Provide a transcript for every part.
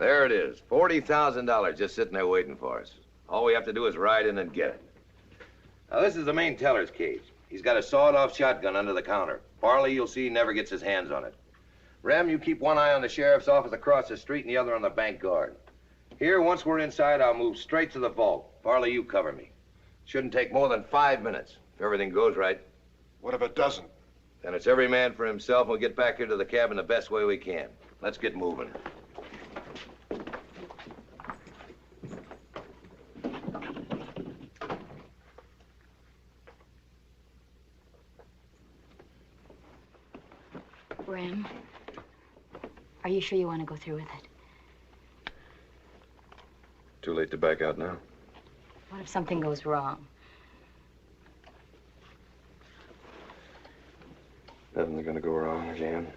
There it is. $40,000 just sitting there waiting for us. All we have to do is ride in and get it. Now, this is the main teller's cage. He's got a sawed-off shotgun under the counter. Farley, you'll see, never gets his hands on it. Rem, you keep one eye on the sheriff's office across the street and the other on the bank guard. Here, once we're inside, I'll move straight to the vault. Farley, you cover me. Shouldn't take more than 5 minutes, if everything goes right. What if it doesn't? Then it's every man for himself. We'll get back here to the cabin the best way we can. Let's get moving. Rem, are you sure you want to go through with it? Too late to back out now. What if something goes wrong? Nothing's gonna go wrong, Jan.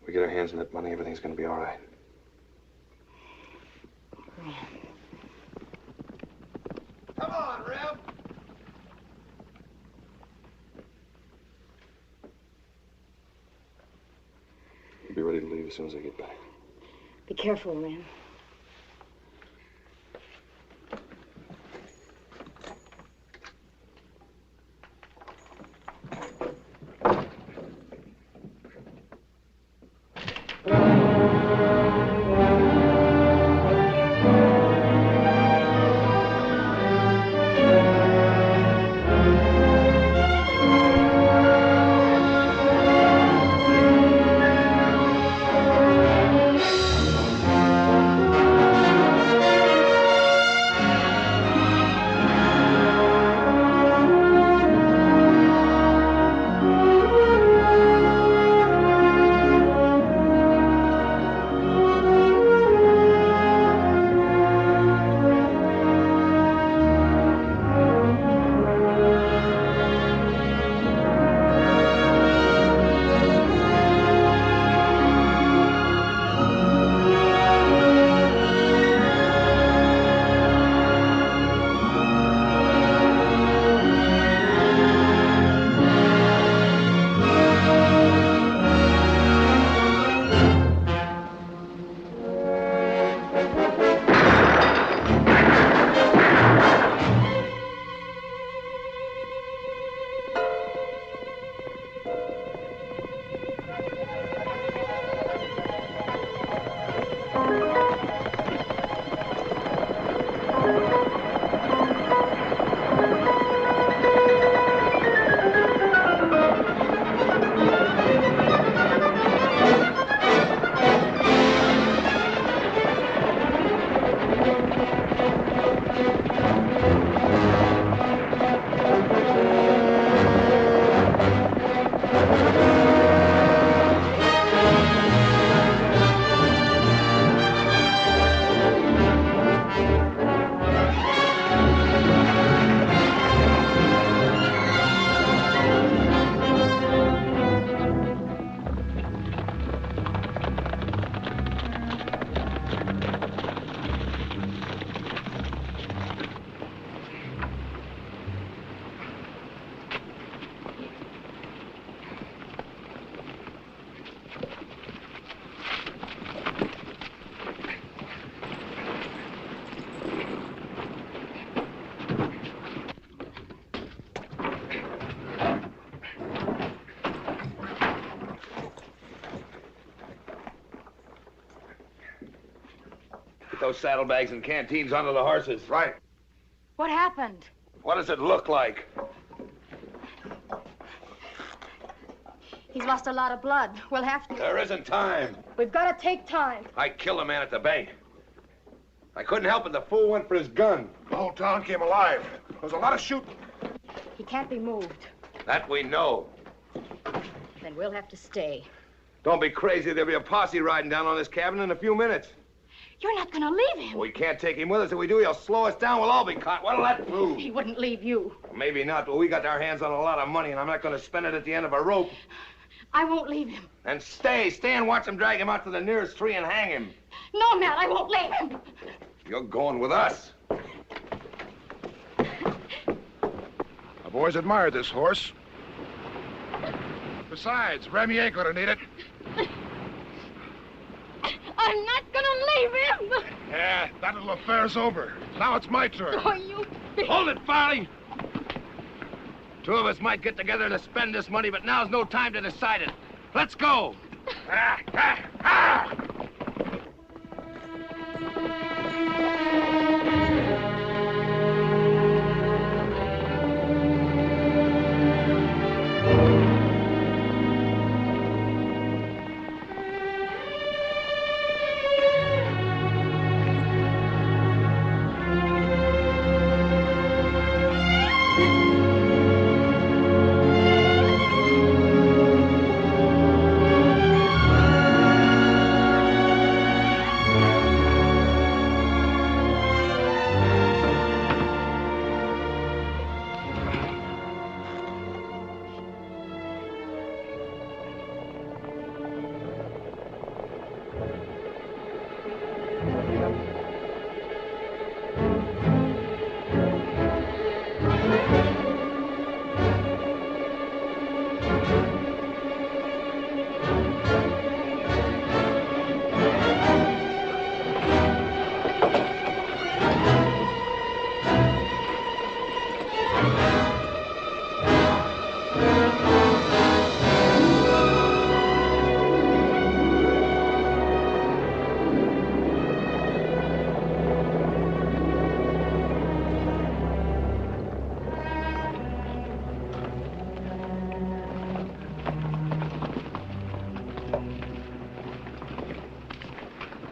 We get our hands on that money, everything's gonna be all right. Rem. Come on, Rem! I'll be ready to leave as soon as I get back. Be careful, Rem. Those saddlebags and canteens onto the horses. Right. What happened? What does it look like? He's lost a lot of blood. We'll have to... There isn't time. We've got to take time. I killed a man at the bank. I couldn't help it. The fool went for his gun. The whole town came alive. There was a lot of shooting. He can't be moved. That we know. Then we'll have to stay. Don't be crazy. There'll be a posse riding down on this cabin in a few minutes. You're not going to leave him. We can't take him with us. If we do, he'll slow us down. We'll all be caught. What'll that prove? He wouldn't leave you. Well, maybe not, but we got our hands on a lot of money, and I'm not going to spend it at the end of a rope. I won't leave him. And stay and watch them drag him out to the nearest tree and hang him. No, Matt, I won't leave him. You're going with us. The boys admired this horse. Besides, Remy ain't gonna need it. I'm not gonna leave him. Yeah, that little affair's over. Now it's my turn. Oh, you big... Hold it, Farley! Two of us might get together to spend this money, but now's no time to decide it. Let's go! Ah, ah, ah!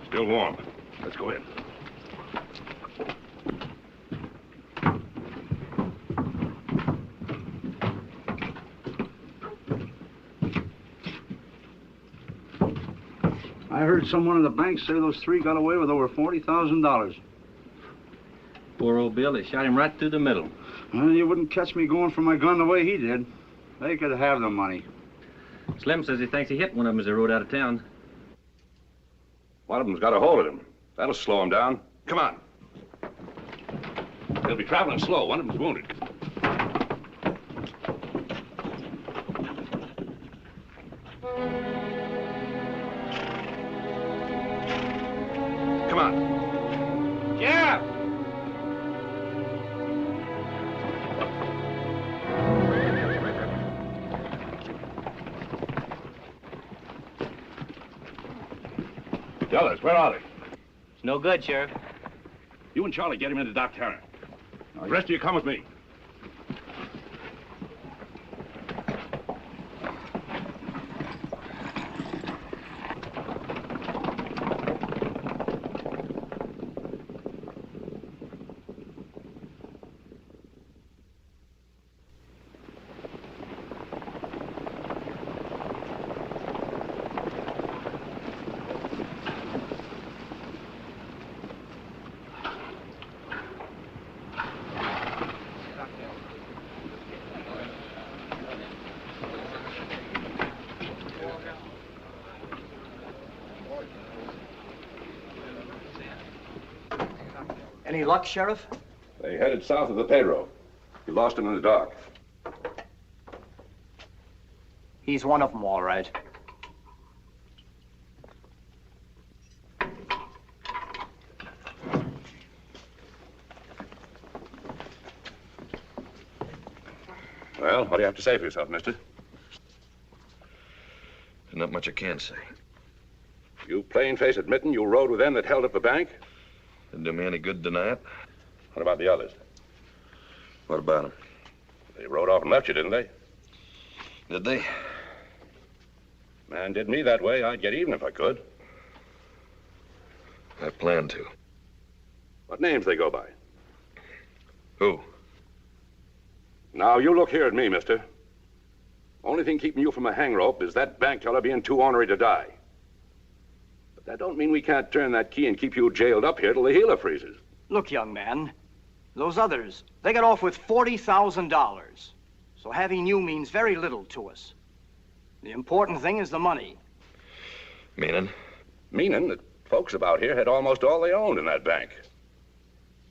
Still warm. Let's go in. I heard someone in the bank say those three got away with over $40,000. Poor old Bill, they shot him right through the middle. Well, you wouldn't catch me going for my gun the way he did. They could have the money. Slim says he thinks he hit one of them as they rode out of town. One of them's got a hold of him. That'll slow him down. Come on. They'll be traveling slow. One of them's wounded. Come on. Yeah! Tell us, where are they? It's no good, Sheriff. You and Charlie get him into Doc Tanner. The rest of you come with me. Any luck, Sheriff? They headed south of the Pedro. You lost him in the dark. He's one of them, all right. Well, what do you have to say for yourself, mister? Not much I can say. You plain-faced admitting you rode with them that held up the bank? Didn't do me any good to deny it. What about the others? What about them? They rode off and left you, didn't they? Did they? Man did me that way. I'd get even if I could. I plan to. What names they go by? Who? Now, you look here at me, mister. Only thing keeping you from a hang rope is that bank teller being too ornery to die. But that don't mean we can't turn that key and keep you jailed up here till the healer freezes. Look, young man, those others, they got off with $40,000. So having you means very little to us. The important thing is the money. Meaning? Meaning that folks about here had almost all they owned in that bank.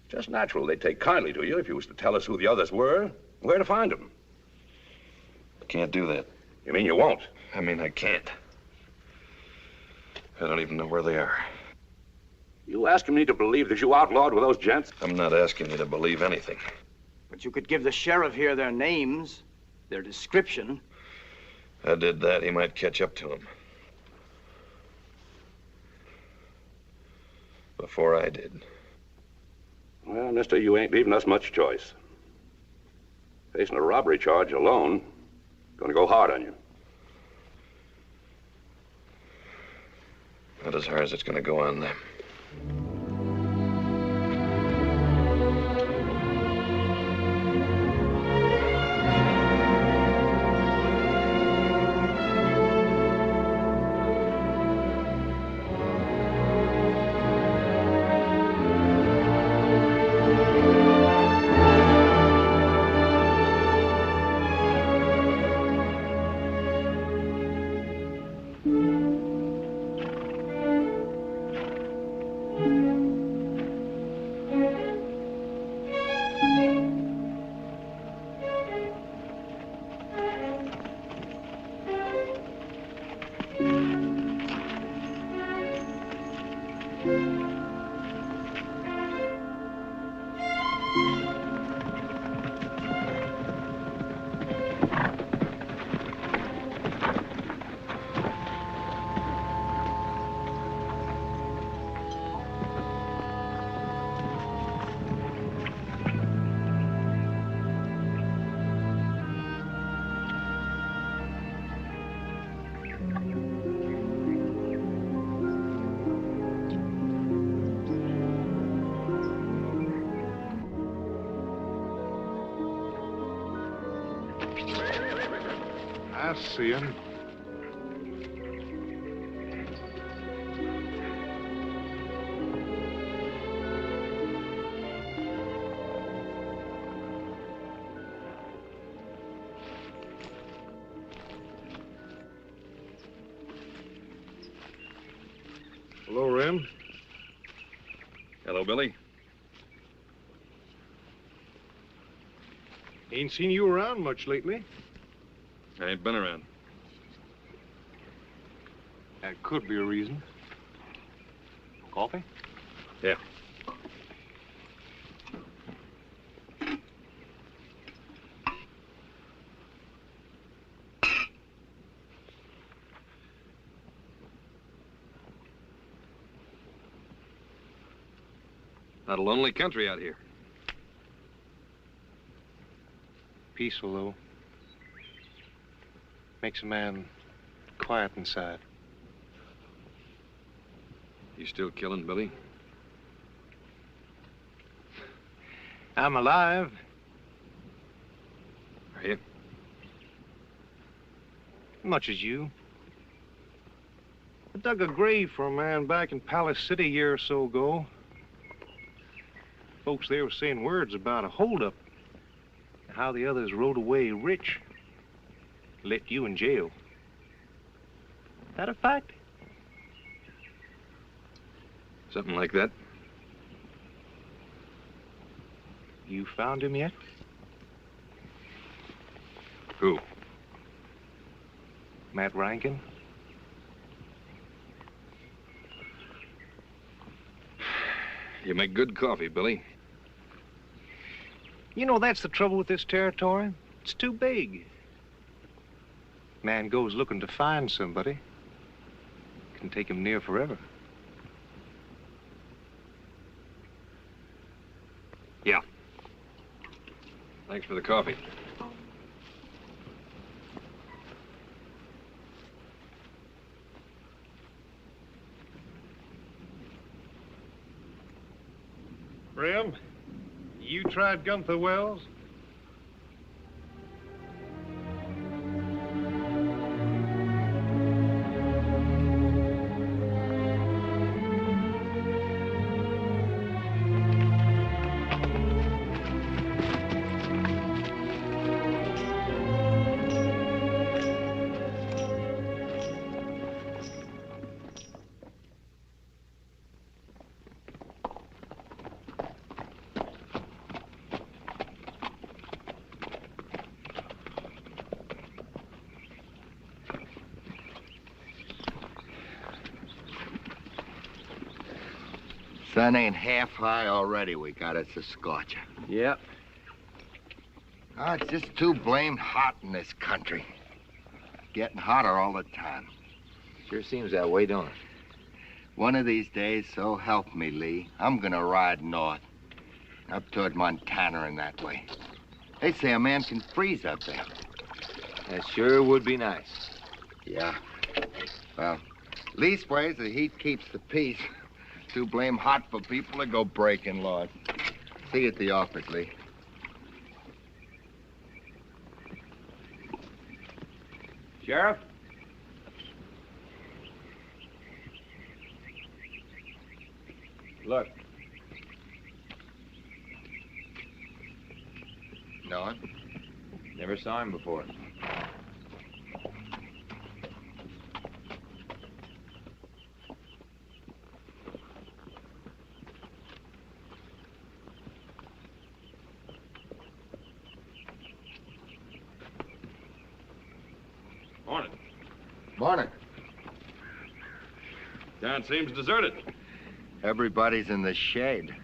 Just natural they'd take kindly to you if you was to tell us who the others were and where to find them. Can't do that. You mean you won't? I mean, I can't. I don't even know where they are. You asking me to believe that you outlawed with those gents? I'm not asking you to believe anything. But you could give the sheriff here their names, their description. If I did that, he might catch up to him. Before I did. Well, mister, you ain't leaving us much choice. Facing a robbery charge alone, gonna go hard on you. Not as hard as it's gonna go on them. I see him. Hello, Rem. Hello, Billy. Ain't seen you around much lately. I ain't been around. That could be a reason. Coffee? Yeah. Not a lonely country out here. Peaceful, though. Makes a man quiet inside. You still killing, Billy? I'm alive. Are you? Much as you. I dug a grave for a man back in Palace City a year or so ago. Folks there were saying words about a holdup. And how the others rode away rich. Left you in jail. That a fact? Something like that. You found him yet? Who? Matt Rankin? You make good coffee, Billy. You know, that's the trouble with this territory. It's too big. Man goes looking to find somebody. Can take him near forever. Yeah. Thanks for the coffee. Rem, you tried Gunther Wells? Sun ain't half high already. We got us a scorcher. Yep. Oh, it's just too blamed hot in this country. Getting hotter all the time. Sure seems that way, don't it? One of these days, so help me, Lee, I'm gonna ride north. Up toward Montana and that way. They say a man can freeze up there. That sure would be nice. Yeah. Well, leastways, the heat keeps the peace. Too blame hot for people to go breaking, Lord. See you at the office, Lee. Sheriff? Look. No? Never saw him before. Morning. Morning. Town seems deserted. Everybody's in the shade.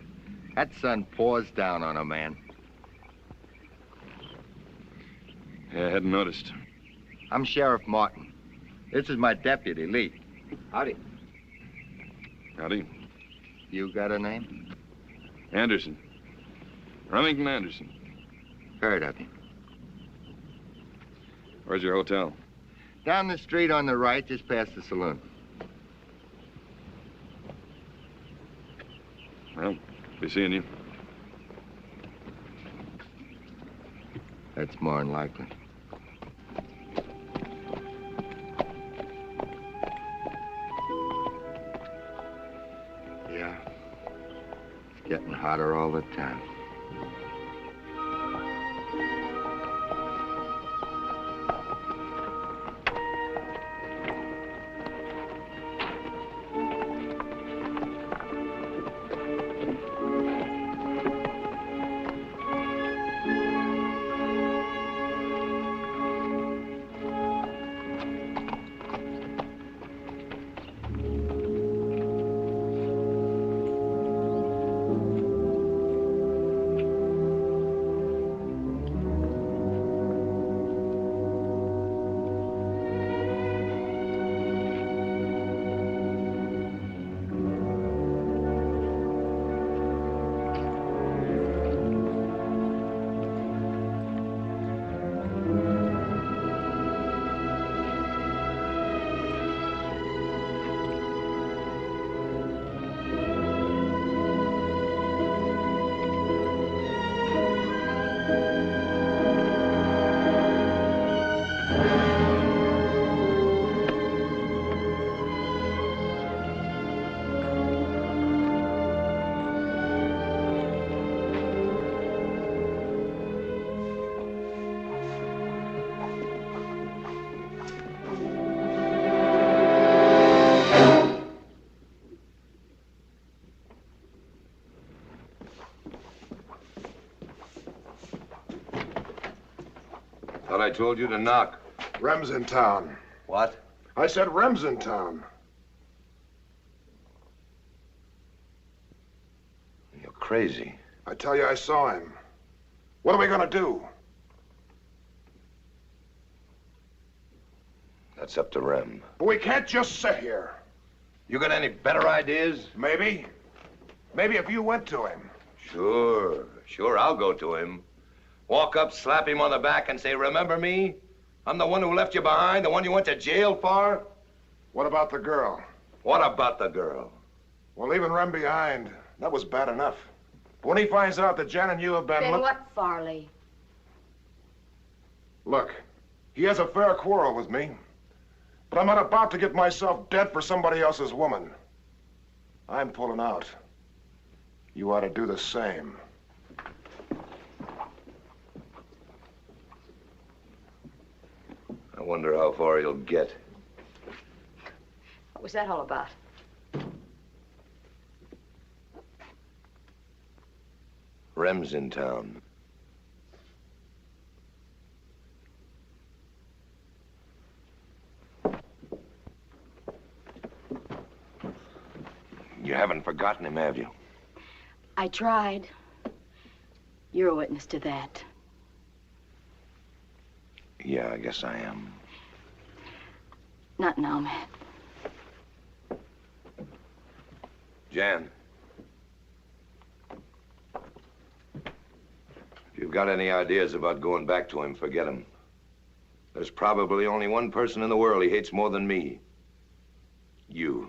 That sun pours down on a man. Yeah, I hadn't noticed. I'm Sheriff Martin. This is my deputy, Lee. Howdy. Howdy. You got a name? Anderson. Remington Anderson. Heard of you. Where's your hotel? Down the street on the right, just past the saloon. Well, be seeing you. That's more than likely. Yeah. It's getting hotter all the time. Thought I told you to knock. Rem's in town. What? I said Rem's in town. You're crazy. I tell you, I saw him. What are we gonna do? That's up to Rem. But we can't just sit here. You got any better ideas? Maybe. Maybe if you went to him. Sure, I'll go to him. Walk up, slap him on the back, and say, remember me? I'm the one who left you behind, the one you went to jail for? What about the girl? What about the girl? Well, leaving Rem behind, that was bad enough. But when he finds out that Jen and you have been... Then what, Farley? Look, he has a fair quarrel with me. But I'm not about to get myself dead for somebody else's woman. I'm pulling out. You ought to do the same. I wonder how far he'll get. What was that all about? Rem's in town. You haven't forgotten him, have you? I tried. You're a witness to that. Yeah, I guess I am. Not now, Matt. Jan. If you've got any ideas about going back to him, forget him. There's probably only one person in the world he hates more than me. You.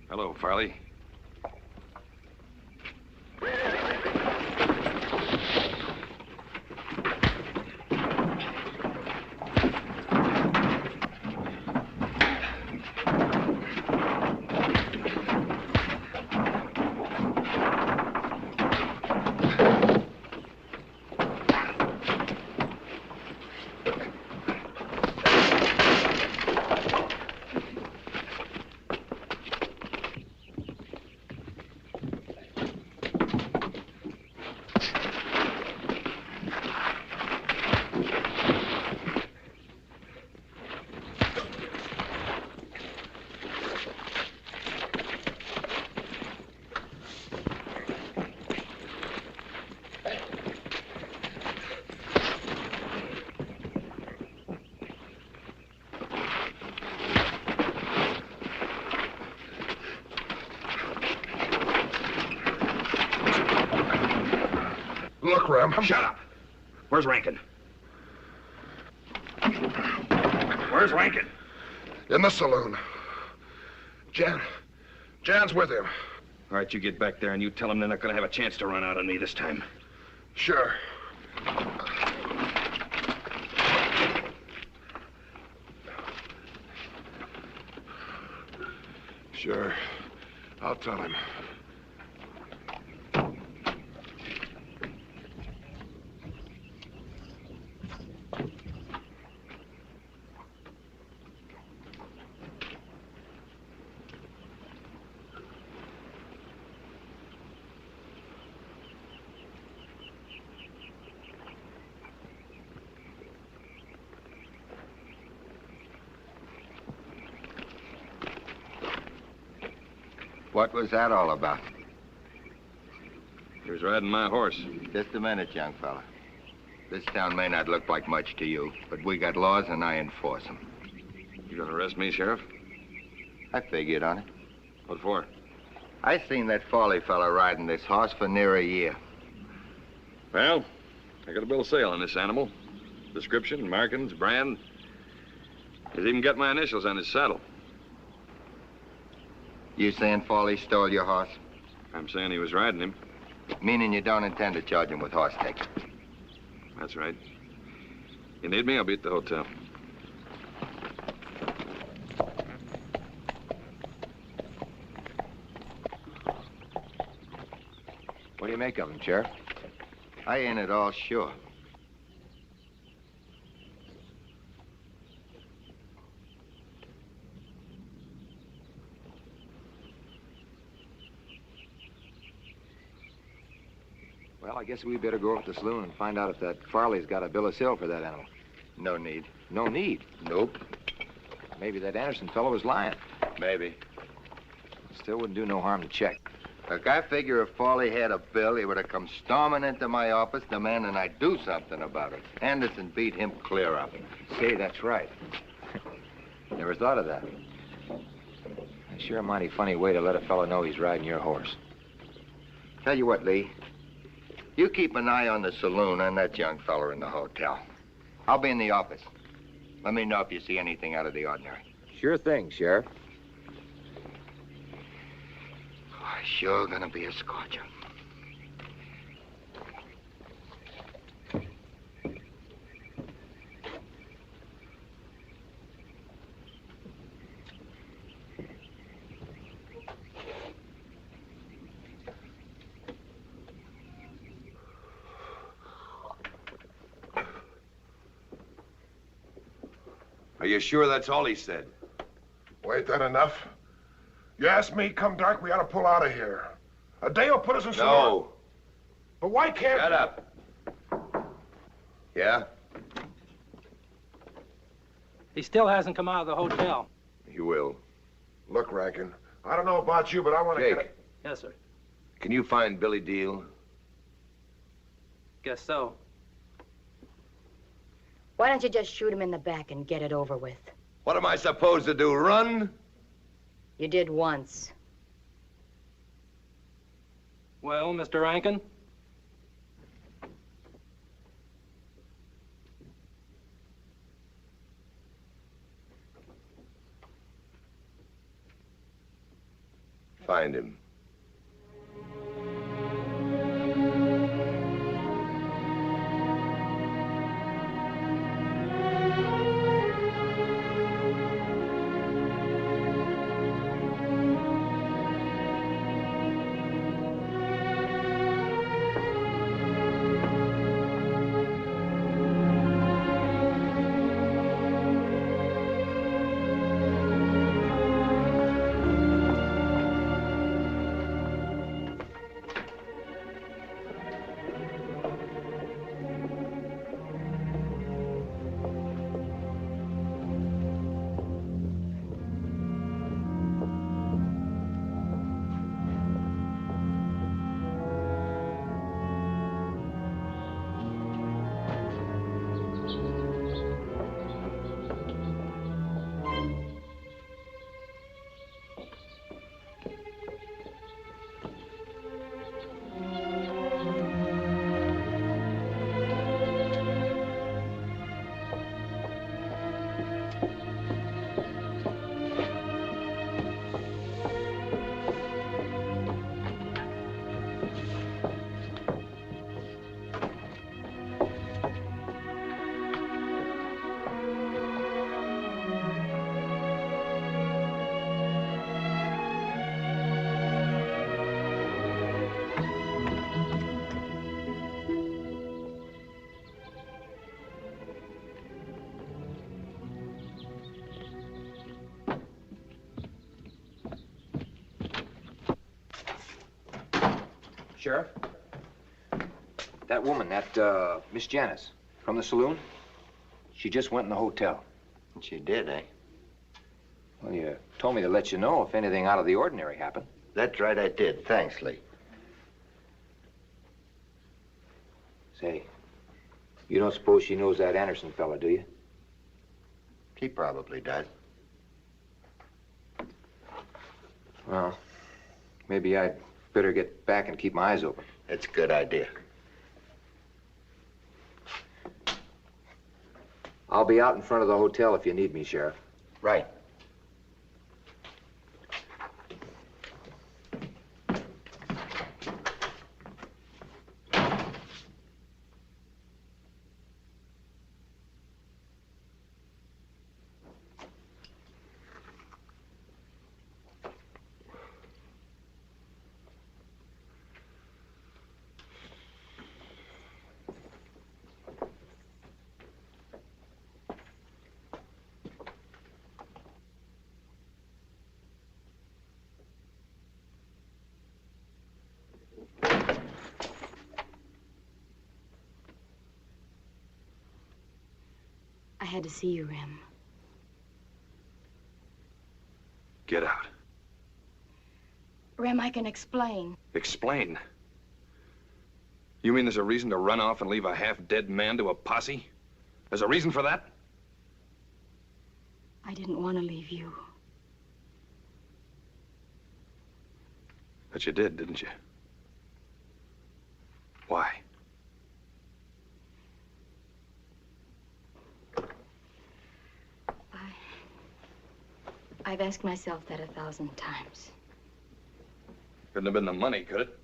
Hello, Farley. Look, Rem. Shut up. Where's Rankin? Where's Rankin? In the saloon. Jan's with him. All right, you get back there and you tell them they're not going to have a chance to run out on me this time. Sure. Sure. I'll tell him. What was that all about? He was riding my horse. Just a minute, young fella. This town may not look like much to you, but we got laws and I enforce them. You gonna arrest me, Sheriff? I figured on it. What for? I seen that Farley fella riding this horse for near a year. Well, I got a bill of sale on this animal. Description, markings, brand. He's even got my initials on his saddle. You saying Farley stole your horse? I'm saying he was riding him. Meaning you don't intend to charge him with horse taking? That's right. You need me, I'll be at the hotel. What do you make of him, Sheriff? I ain't at all sure. Well, I guess we better go up to the saloon and find out if that Farley's got a bill of sale for that animal. No need. No need? Nope. Maybe that Anderson fellow was lying. Maybe. Still wouldn't do no harm to check. Look, I figure if Farley had a bill, he would have come storming into my office demanding I do something about it. Anderson beat him clear up. Say, that's right. Never thought of that. Sure a mighty funny way to let a fellow know he's riding your horse. Tell you what, Lee. You keep an eye on the saloon and that young fella in the hotel. I'll be in the office. Let me know if you see anything out of the ordinary. Sure thing, Sheriff. Oh, sure gonna be a scorcher. Are you sure that's all he said? Wait, that enough? You asked me, come dark, we ought to pull out of here. A day will put us in some... No. But why can't... Shut up. Yeah? He still hasn't come out of the hotel. He will. Look, Rankin, I don't know about you, but I want to Jake. get... Yes, sir. Can you find Billy Deal? Guess so. Why don't you just shoot him in the back and get it over with? What am I supposed to do, run? You did once. Well, Mr. Rankin? Find him. Sheriff? That woman, that, Miss Janice, from the saloon, she just went in the hotel. She did, eh? Well, you told me to let you know if anything out of the ordinary happened. That's right, I did. Thanks, Lee. Say, you don't suppose she knows that Anderson fella, do you? He probably does. Well, maybe I'd better get back and keep my eyes open. It's a good idea. I'll be out in front of the hotel if you need me, Sheriff. Right. I had to see you, Rem. Get out. Rem, I can explain. Explain. You mean there's a reason to run off and leave a half-dead man to a posse? There's a reason for that? I didn't want to leave you. But you did, didn't you? Why? I've asked myself that 1,000 times. Couldn't have been the money, could it?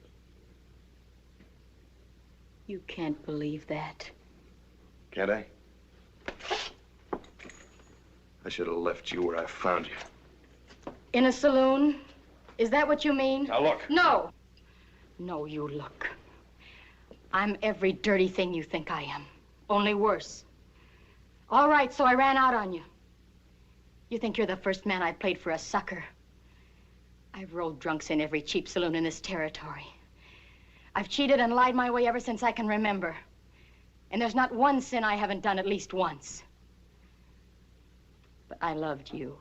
You can't believe that. Can't I? I should have left you where I found you. In a saloon? Is that what you mean? Now look. No. No, you look. I'm every dirty thing you think I am. Only worse. All right, so I ran out on you. You think you're the first man I played for a sucker. I've rolled drunks in every cheap saloon in this territory. I've cheated and lied my way ever since I can remember. And there's not one sin I haven't done at least once. But I loved you.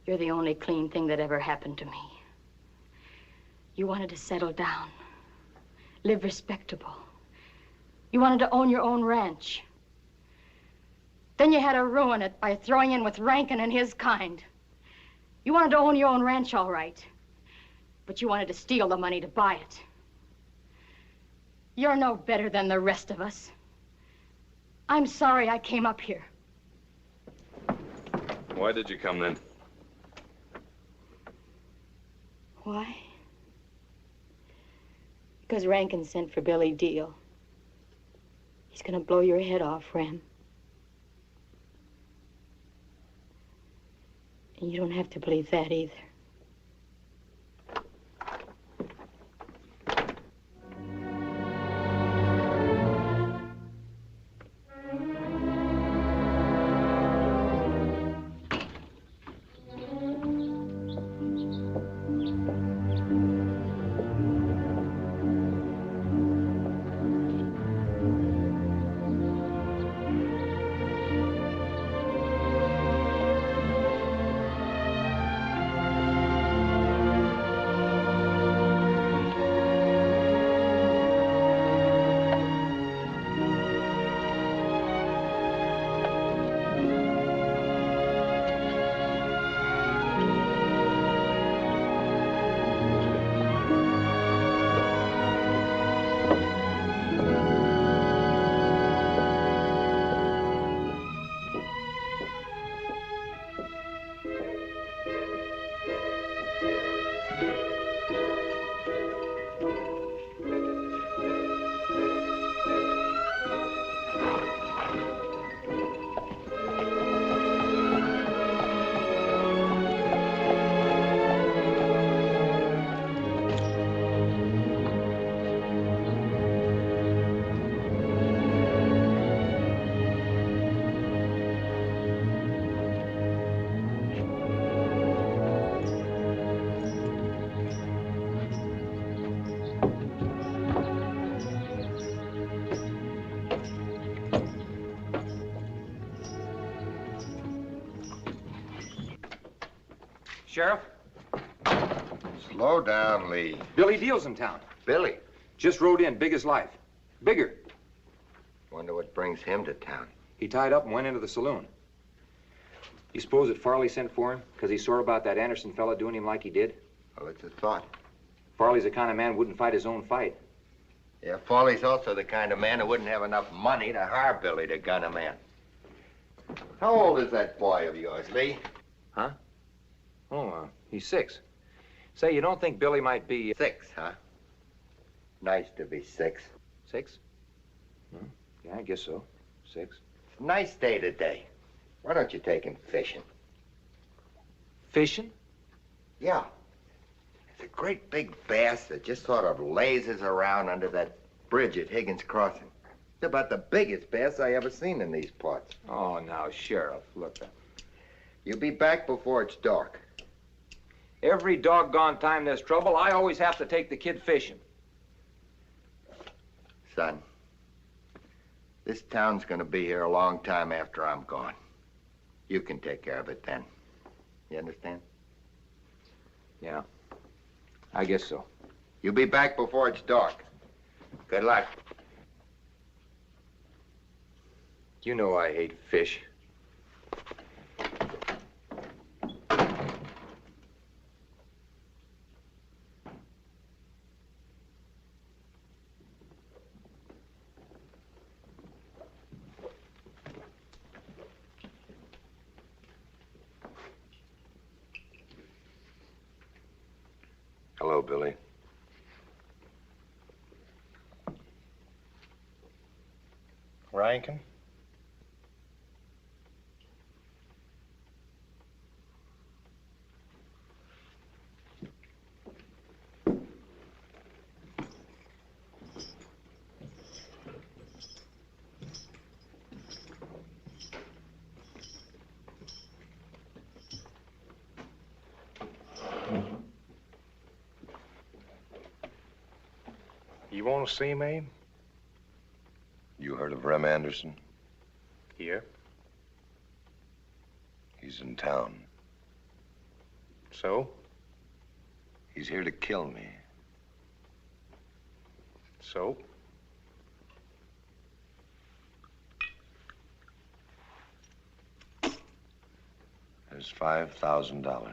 You're the only clean thing that ever happened to me. You wanted to settle down, live respectable. You wanted to own your own ranch. Then you had to ruin it by throwing in with Rankin and his kind. You wanted to own your own ranch, all right. But you wanted to steal the money to buy it. You're no better than the rest of us. I'm sorry I came up here. Why did you come then? Why? Because Rankin sent for Billy Deal. He's gonna blow your head off, Rem. And you don't have to believe that either. Sheriff? Slow down, Lee. Billy Deal's in town. Billy? Just rode in, big as life. Bigger. Wonder what brings him to town. He tied up and went into the saloon. You suppose that Farley sent for him because he's sore about that Anderson fella doing him like he did? Well, it's a thought. Farley's the kind of man who wouldn't fight his own fight. Yeah, Farley's also the kind of man who wouldn't have enough money to hire Billy to gun a man. How old is that boy of yours, Lee? Huh? Oh, he's 6. Say, you don't think Billy might be... 6, huh? Nice to be 6. 6? Hmm? Yeah, I guess so. 6. It's a nice day today. Why don't you take him fishing? Fishing? Yeah. It's a great big bass that just sort of lazes around under that bridge at Higgins Crossing. It's about the biggest bass I ever seen in these parts. Oh, now, Sheriff, look. You'll be back before it's dark. Every doggone time there's trouble, I always have to take the kid fishing. Son, this town's gonna be here a long time after I'm gone. You can take care of it then. You understand? Yeah, I guess so. You'll be back before it's dark. Good luck. You know I hate fish. go, Billy. Rankin? You want to see me? You heard of Rem Anderson? Here. He's in town. So? He's here to kill me. So? There's $5,000.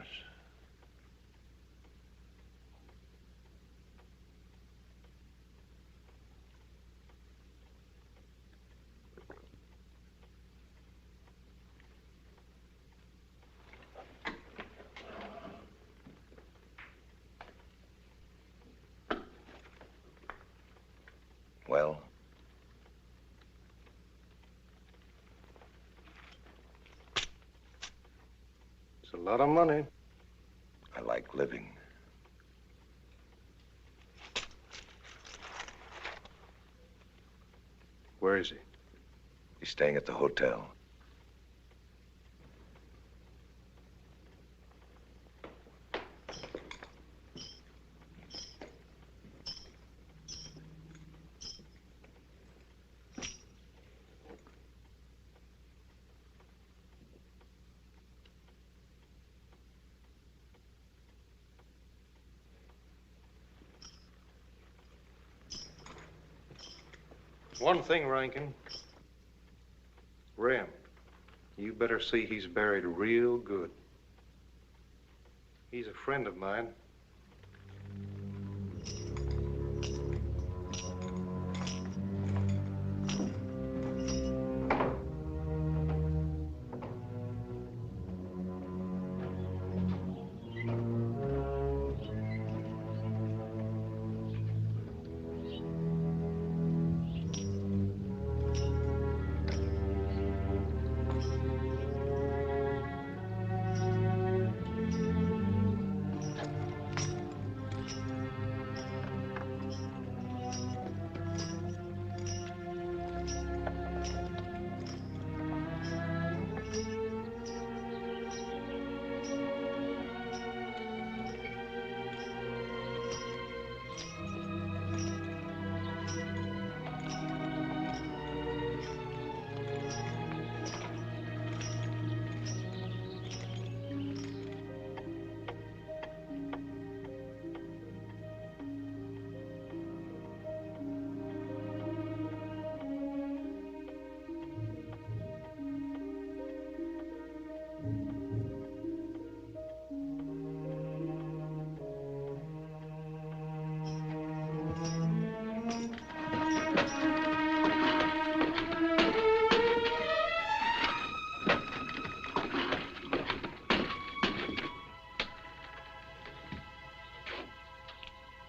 Well, it's a lot of money. I like living. Where is he? He's staying at the hotel. One thing, Rankin. Rem, you better see he's buried real good. He's a friend of mine.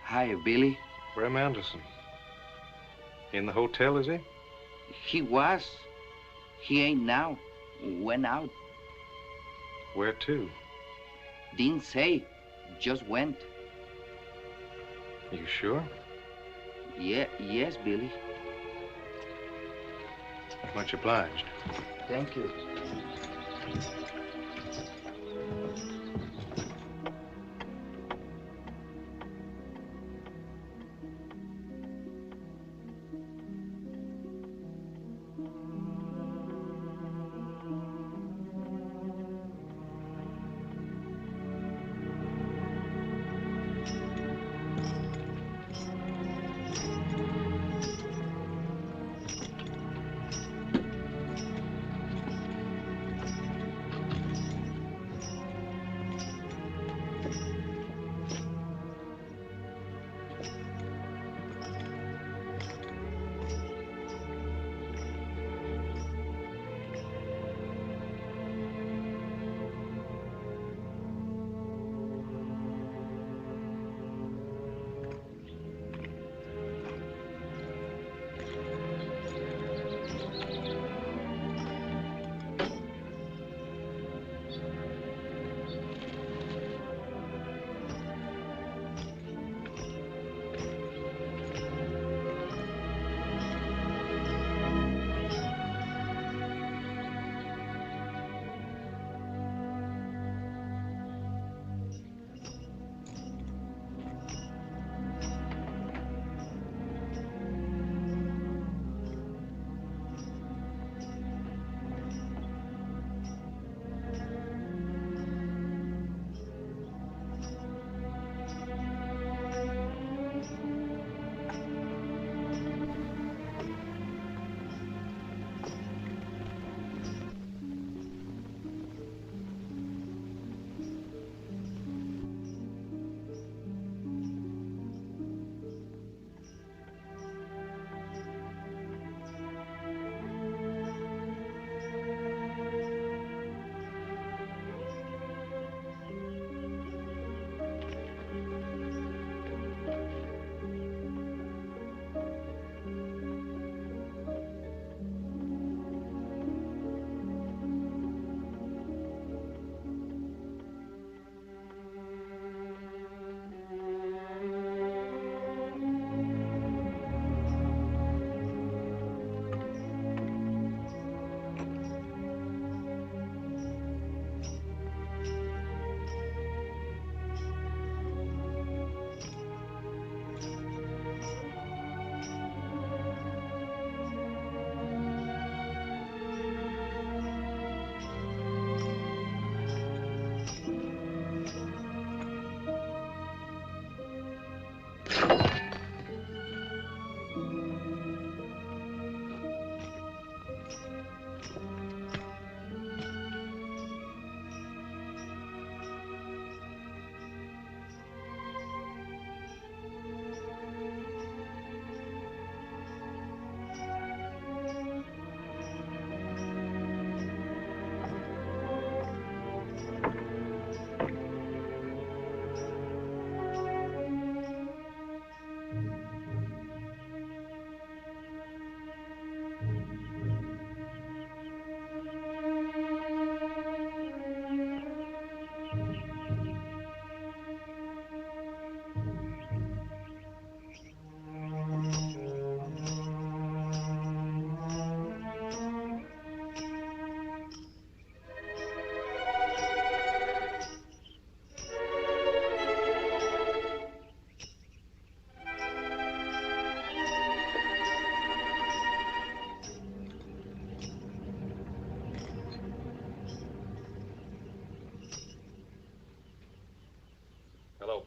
Hi, Billy. Rem Anderson. In the hotel, is he? He was. He ain't now. Went out. Where to? Didn't say. Just went. You sure? Yes, Billy. Much obliged. Thank you.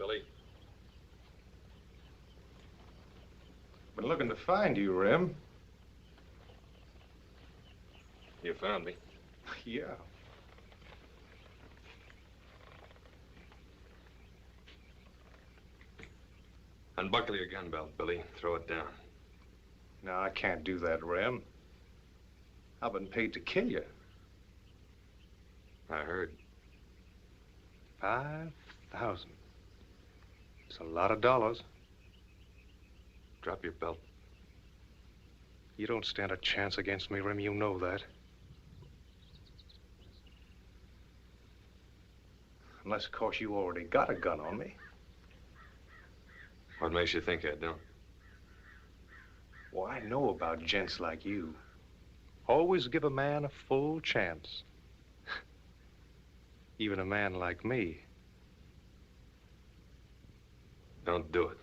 Billy. Been looking to find you, Rem. You found me. Yeah. Unbuckle your gun belt, Billy. Throw it down. No, I can't do that, Rem. I've been paid to kill you. I heard. 5,000. It's a lot of dollars. Drop your belt. You don't stand a chance against me, Rem. You know that. Unless, of course, you already got a gun on me. What makes you think I don't? Well, I know about gents like you. Always give a man a full chance. Even a man like me. Don't do it.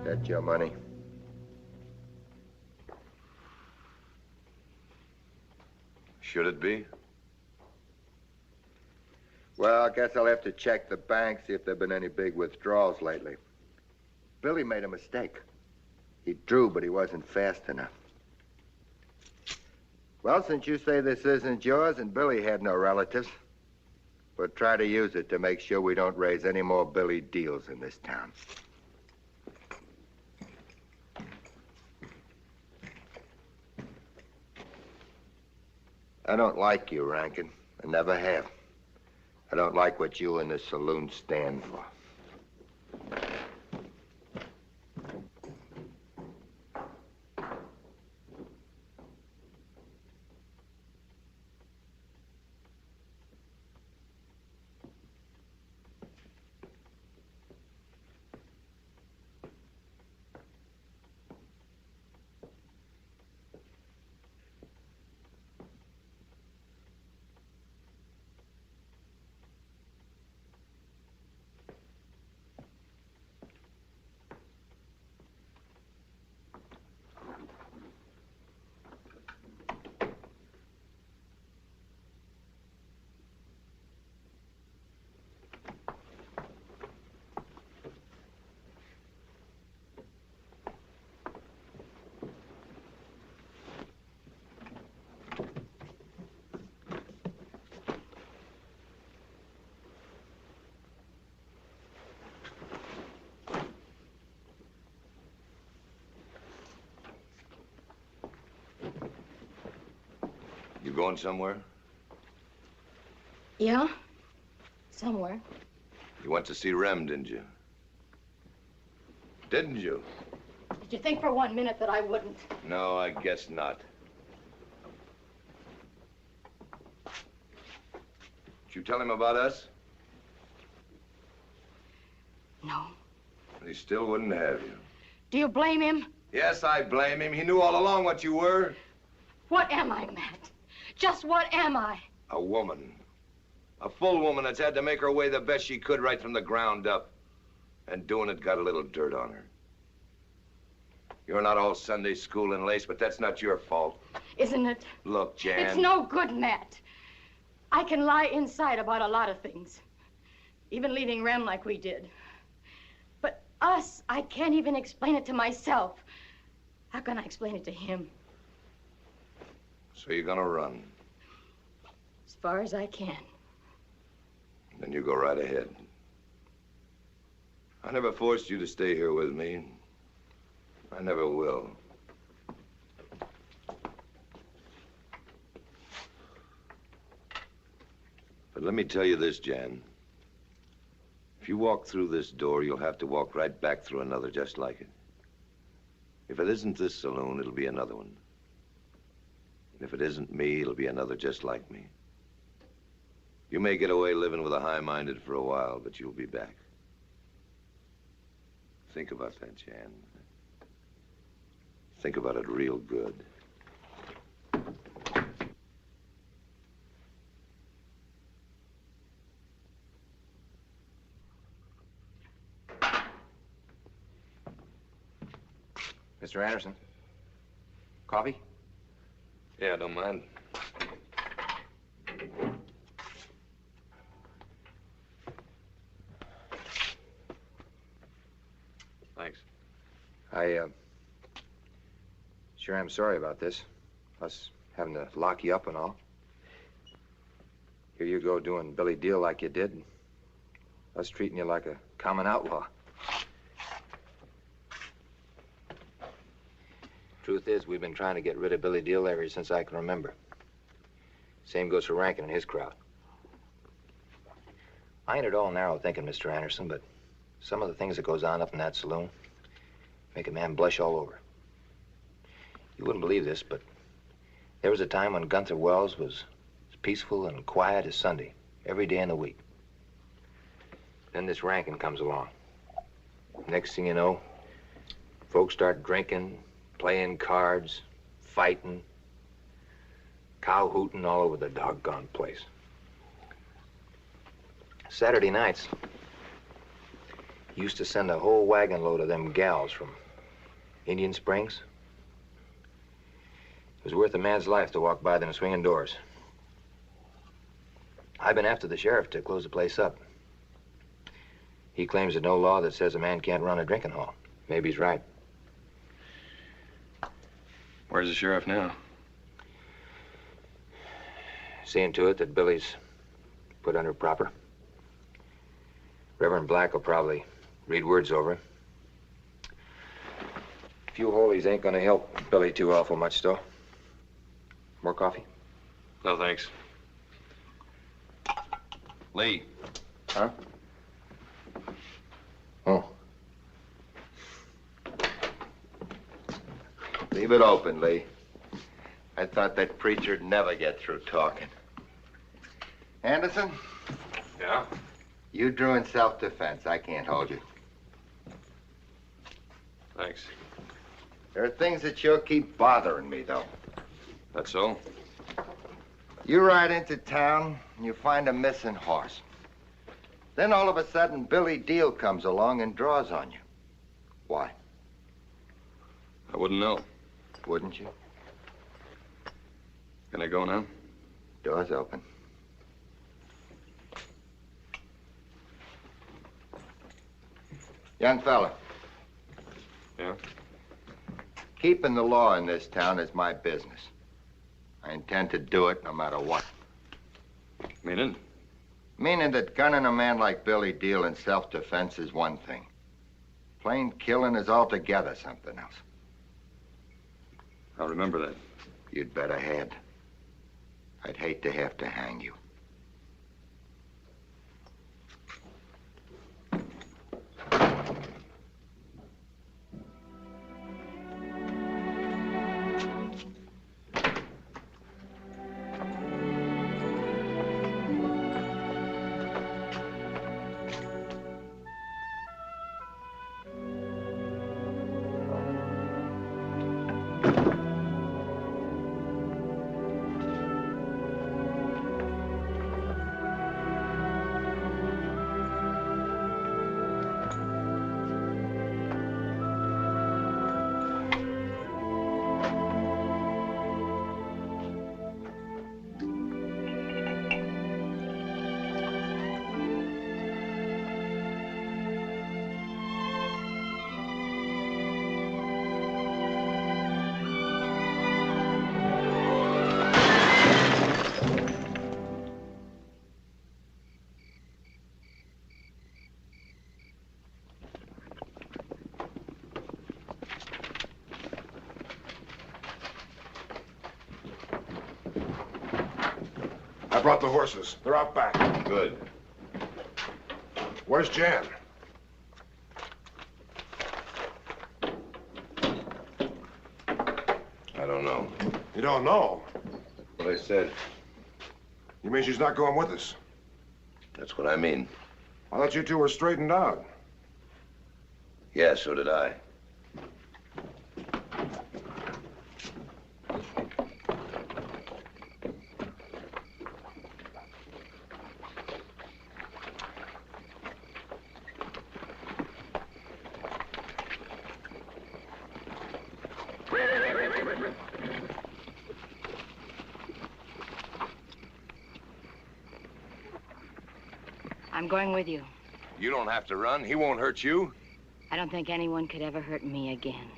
That your money? Should it be? Well, I guess I'll have to check the bank, see if there have been any big withdrawals lately. Billy made a mistake. He drew, but he wasn't fast enough. Well, since you say this isn't yours and Billy had no relatives, we'll try to use it to make sure we don't raise any more Billy deals in this town. I don't like you, Rankin. I never have. I don't like what you and the saloon stand for. You going somewhere? Yeah? Somewhere. You went to see Rem, didn't you? Didn't you? Did you think for 1 minute that I wouldn't? No, I guess not. Did you tell him about us? No. He still wouldn't have you. Do you blame him? Yes, I blame him. He knew all along what you were. What am I, Matt? Just what am I? A woman. A full woman that's had to make her way the best she could right from the ground up. And doing it got a little dirt on her. You're not all Sunday school and lace, but that's not your fault. Isn't it? Look, Jan. It's no good, Matt. I can lie inside about a lot of things. Even leaving Rem like we did. But us. I can't even explain it to myself. How can I explain it to him? So you're gonna run. As far as I can. Then you go right ahead. I never forced you to stay here with me. I never will. But let me tell you this, Jan. If you walk through this door, you'll have to walk right back through another just like it. If it isn't this saloon, it'll be another one. And if it isn't me, it'll be another just like me. You may get away living with a high-minded for a while, but you'll be back. Think about that, Jan. Think about it real good. Mr. Anderson. Coffee? Yeah, don't mind. Thanks. I sure am sorry about this. Us having to lock you up and all. Here you go doing Billy Deal like you did, and us treating you like a common outlaw. Truth is, we've been trying to get rid of Billy Deal ever since I can remember. Same goes for Rankin and his crowd. I ain't at all narrow thinking, Mr. Anderson, but some of the things that goes on up in that saloon make a man blush all over. You wouldn't believe this, but there was a time when Gunther Wells was as peaceful and quiet as Sunday, every day in the week. Then this Rankin comes along. Next thing you know, folks start drinking, playing cards, fighting, cow hooting all over the doggone place. Saturday nights, he used to send a whole wagon load of them gals from Indian Springs. It was worth a man's life to walk by them swinging doors. I've been after the sheriff to close the place up. He claims there's no law that says a man can't run a drinking hall. Maybe he's right. Where's the sheriff now? Seeing to it that Billy's put under proper. Reverend Black will probably read words over him. A few holies ain't gonna help Billy too awful much, though. More coffee? No, thanks. Lee. Huh? Oh. Leave it open, Lee. I thought that preacher'd never get through talking. Anderson? Yeah? You drew in self-defense. I can't hold you. Thanks. There are things that sure keep bothering me, though. That's so? You ride into town, and you find a missing horse. Then all of a sudden, Billy Deal comes along and draws on you. Why? I wouldn't know. Wouldn't you? Can I go now? Door's open. Young fella. Yeah? Keeping the law in this town is my business. I intend to do it no matter what. Meaning? Meaning that gunning a man like Billy Deal in self-defense is one thing. Plain killing is altogether something else. I'll remember that. You'd better had. I'd hate to have to hang you. I brought the horses. They're out back. Good. Where's Jan? I don't know. You don't know? What I said. You mean she's not going with us? That's what I mean. I thought you two were straightened out. Yeah, so did I. I'm going with you. You don't have to run. He won't hurt you. I don't think anyone could ever hurt me again.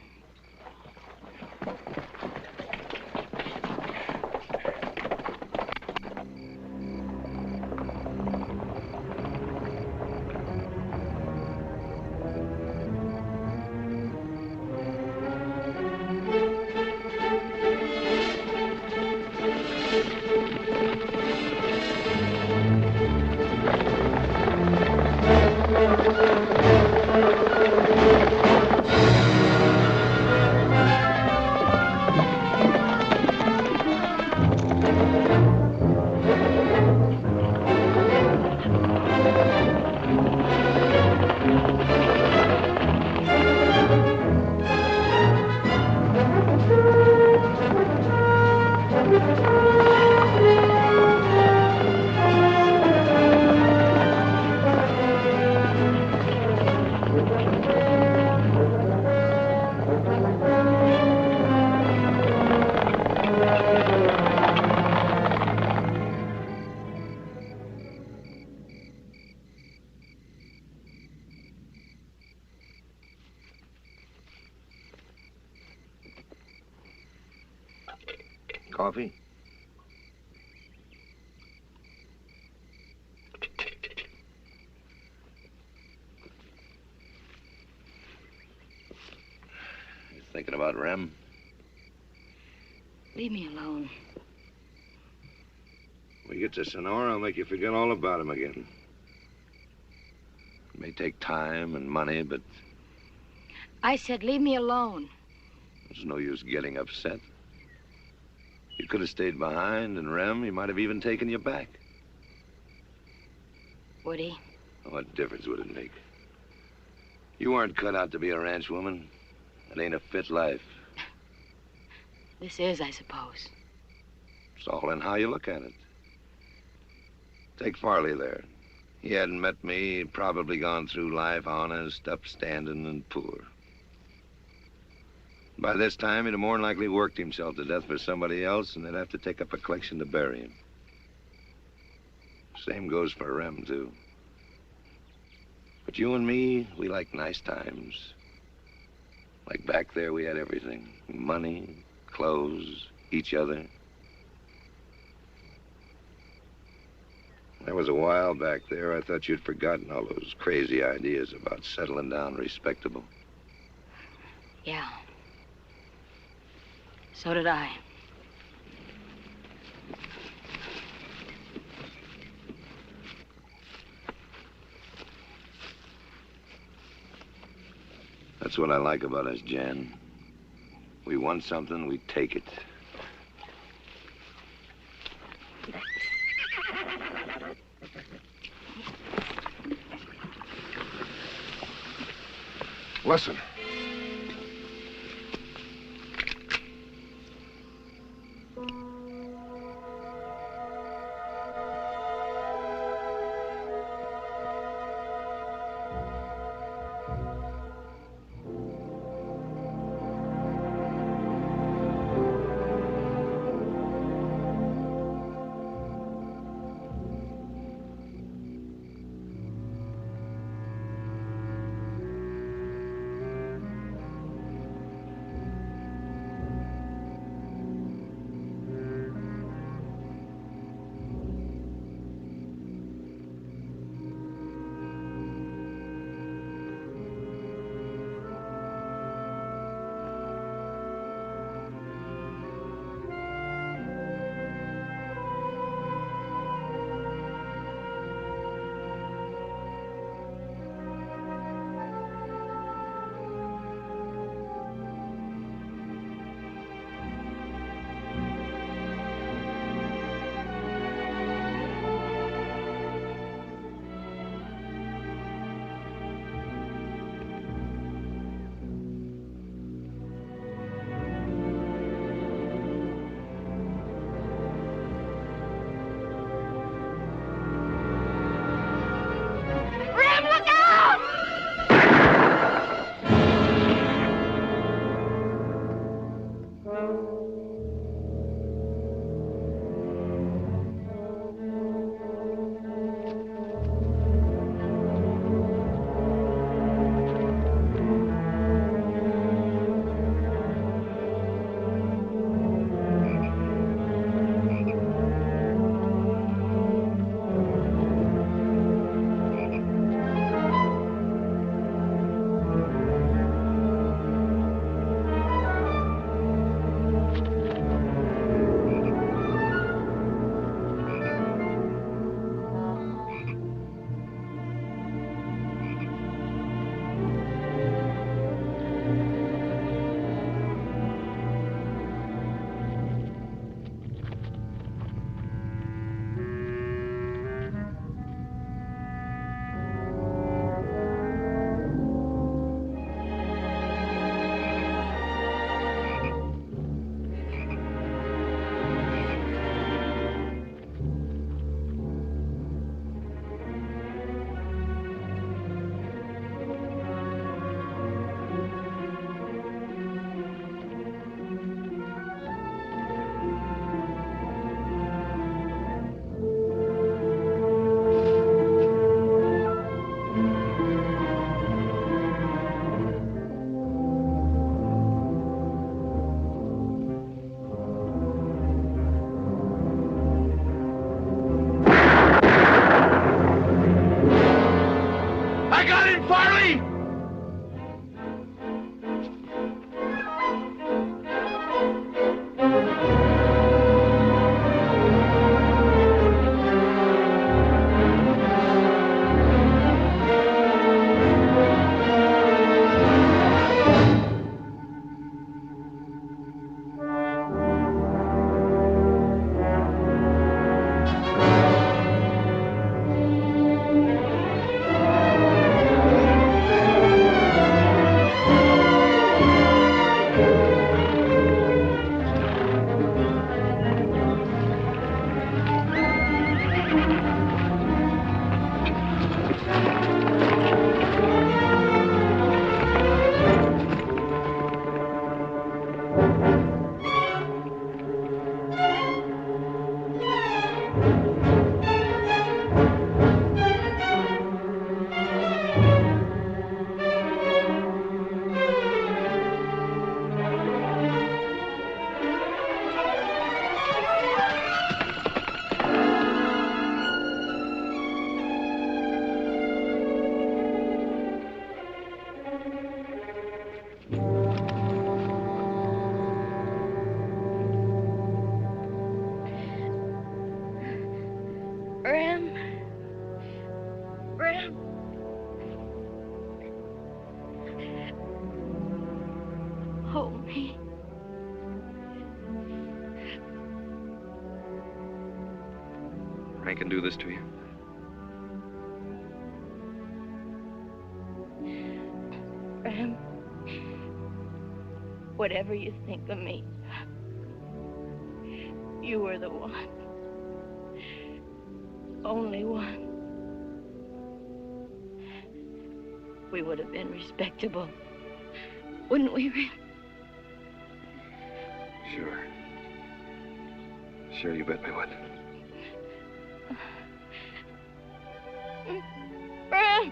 Coffee? You thinking about Rem? Leave me alone. When we get to Sonora, I'll make you forget all about him again. It may take time and money, but I said leave me alone. there's no use getting upset. You could have stayed behind, and Rem, he might have even taken you back. Would he? What difference would it make? You weren't cut out to be a ranch woman. It ain't a fit life. This is, I suppose. It's all in how you look at it. Take Farley there. He hadn't met me. He'd probably gone through life honest, upstanding, and poor. By this time, he'd have more than likely worked himself to death for somebody else, and they'd have to take up a collection to bury him. Same goes for Rem, too. But you and me, we like nice times. Like back there, we had everything. Money, clothes, each other. There was a while back there, I thought you'd forgotten all those crazy ideas about settling down respectable. Yeah. So did I. That's what I like about us, Jan. We want something, we take it. Listen. Bram. Bram. Hold me. I can do this to you. Bram. Whatever you think of me, you were the one. Only one. We would have been respectable, wouldn't we, Ram? Sure. Sure, you bet we would. Bram!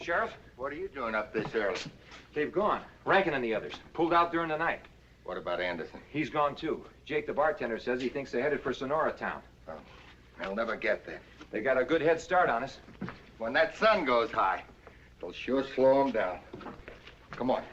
Sheriff, what are you doing up this early? They've gone. Rankin and the others. Pulled out during the night. What about Anderson? He's gone, too. Jake, the bartender, says he thinks they're headed for Sonora Town. Oh, they'll never get there. They got a good head start on us. When that sun goes high, it'll sure slow them down. Come on.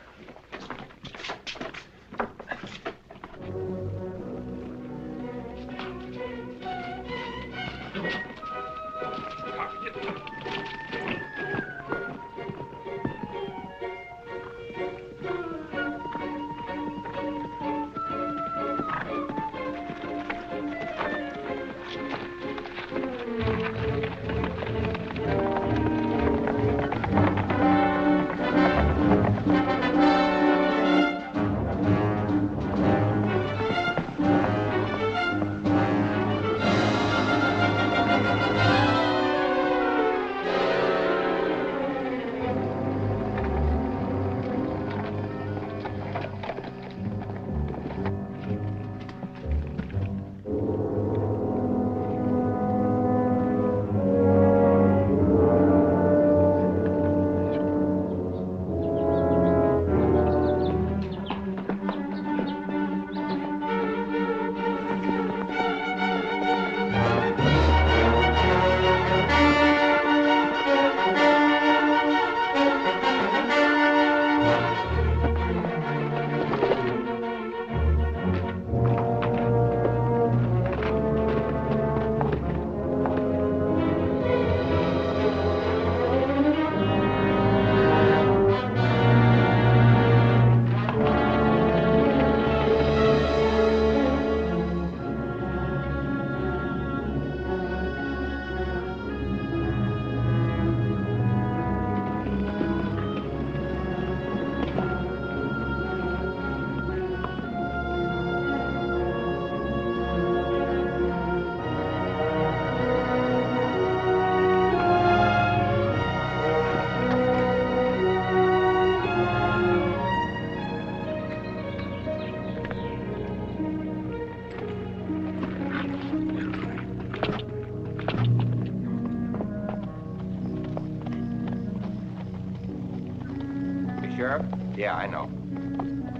Sheriff? Yeah, I know.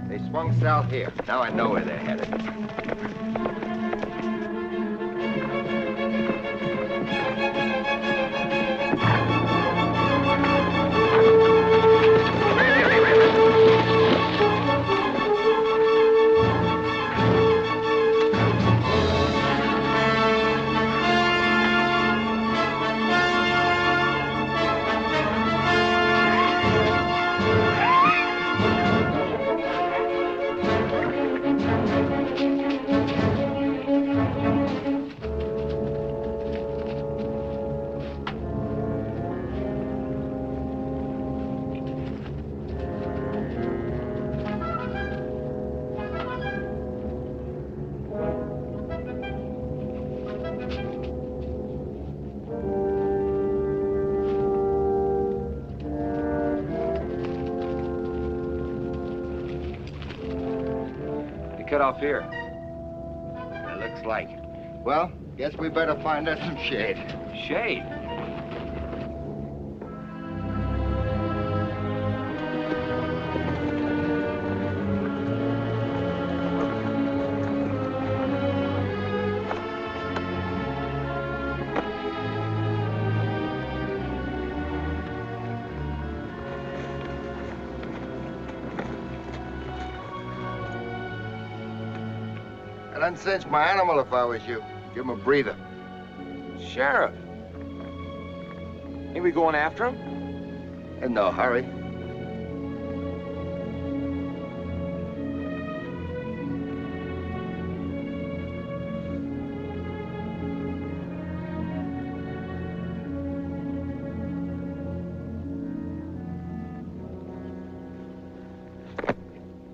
They swung south here. Now I know where they're headed. cut off here. It looks like it. Well, guess we better find us some shade. Shade? I'd uncinch my animal if I was you. Give him a breather. Sheriff. Ain't we going after him? In no hurry.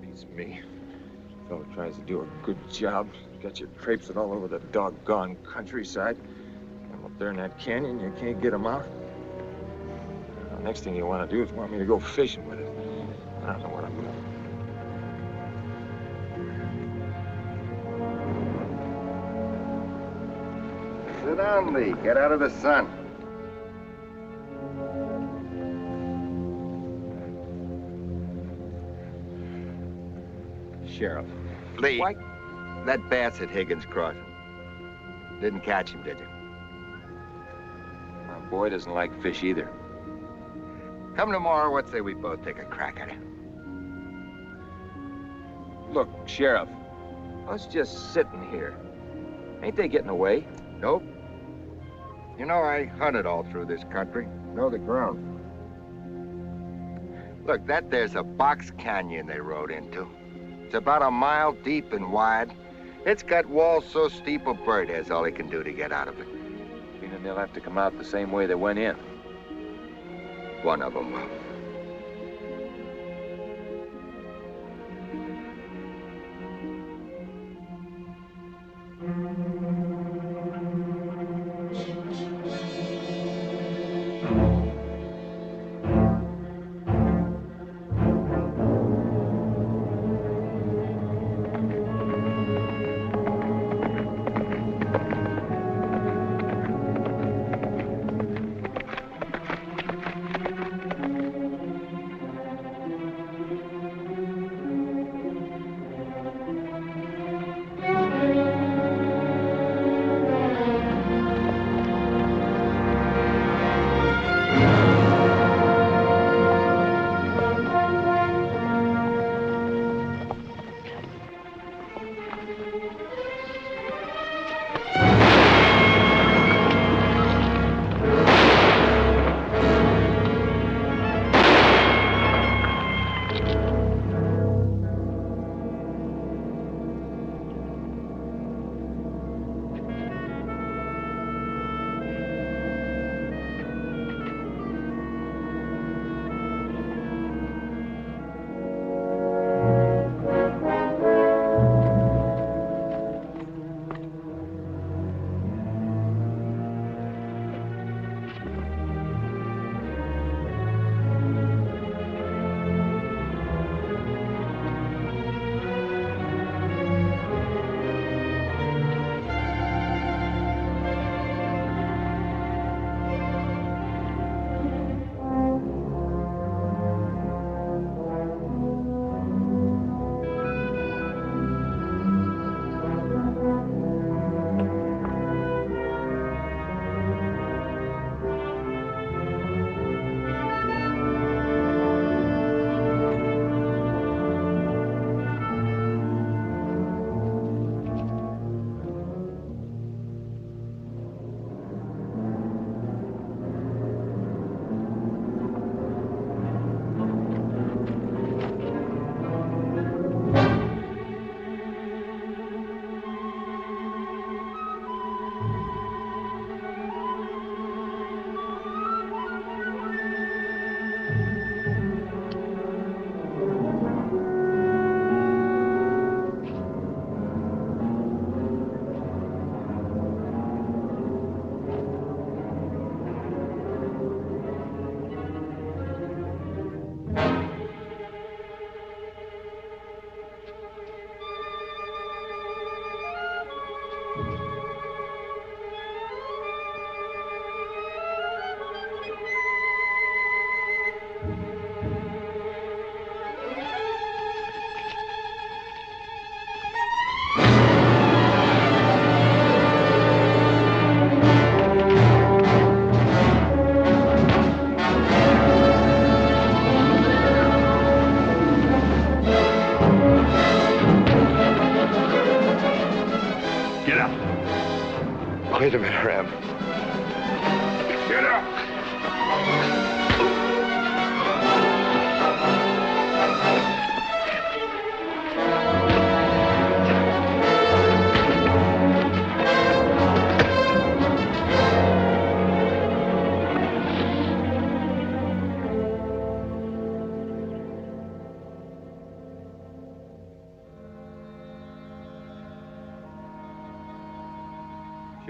Beats me. Fellow tries to do a good job. Got you traipsing all over the doggone countryside. I'm up there in that canyon, you can't get him out. The next thing you want to do is want me to go fishing with it. I don't know what I'm doing. Sit down, Lee. Get out of the sun. Sheriff. Lee, that bass at Higgins Crossing. Didn't catch him, did you? My boy doesn't like fish either. Come tomorrow, what say we both take a crack at it? Look, Sheriff, I was just sitting here. Ain't they getting away? Nope. You know, I hunted all through this country. Know the ground. Look, that there's a box canyon they rode into. It's about a mile deep and wide. It's got walls so steep a bird has all he can do to get out of it. Meaning they'll have to come out the same way they went in. One of them will.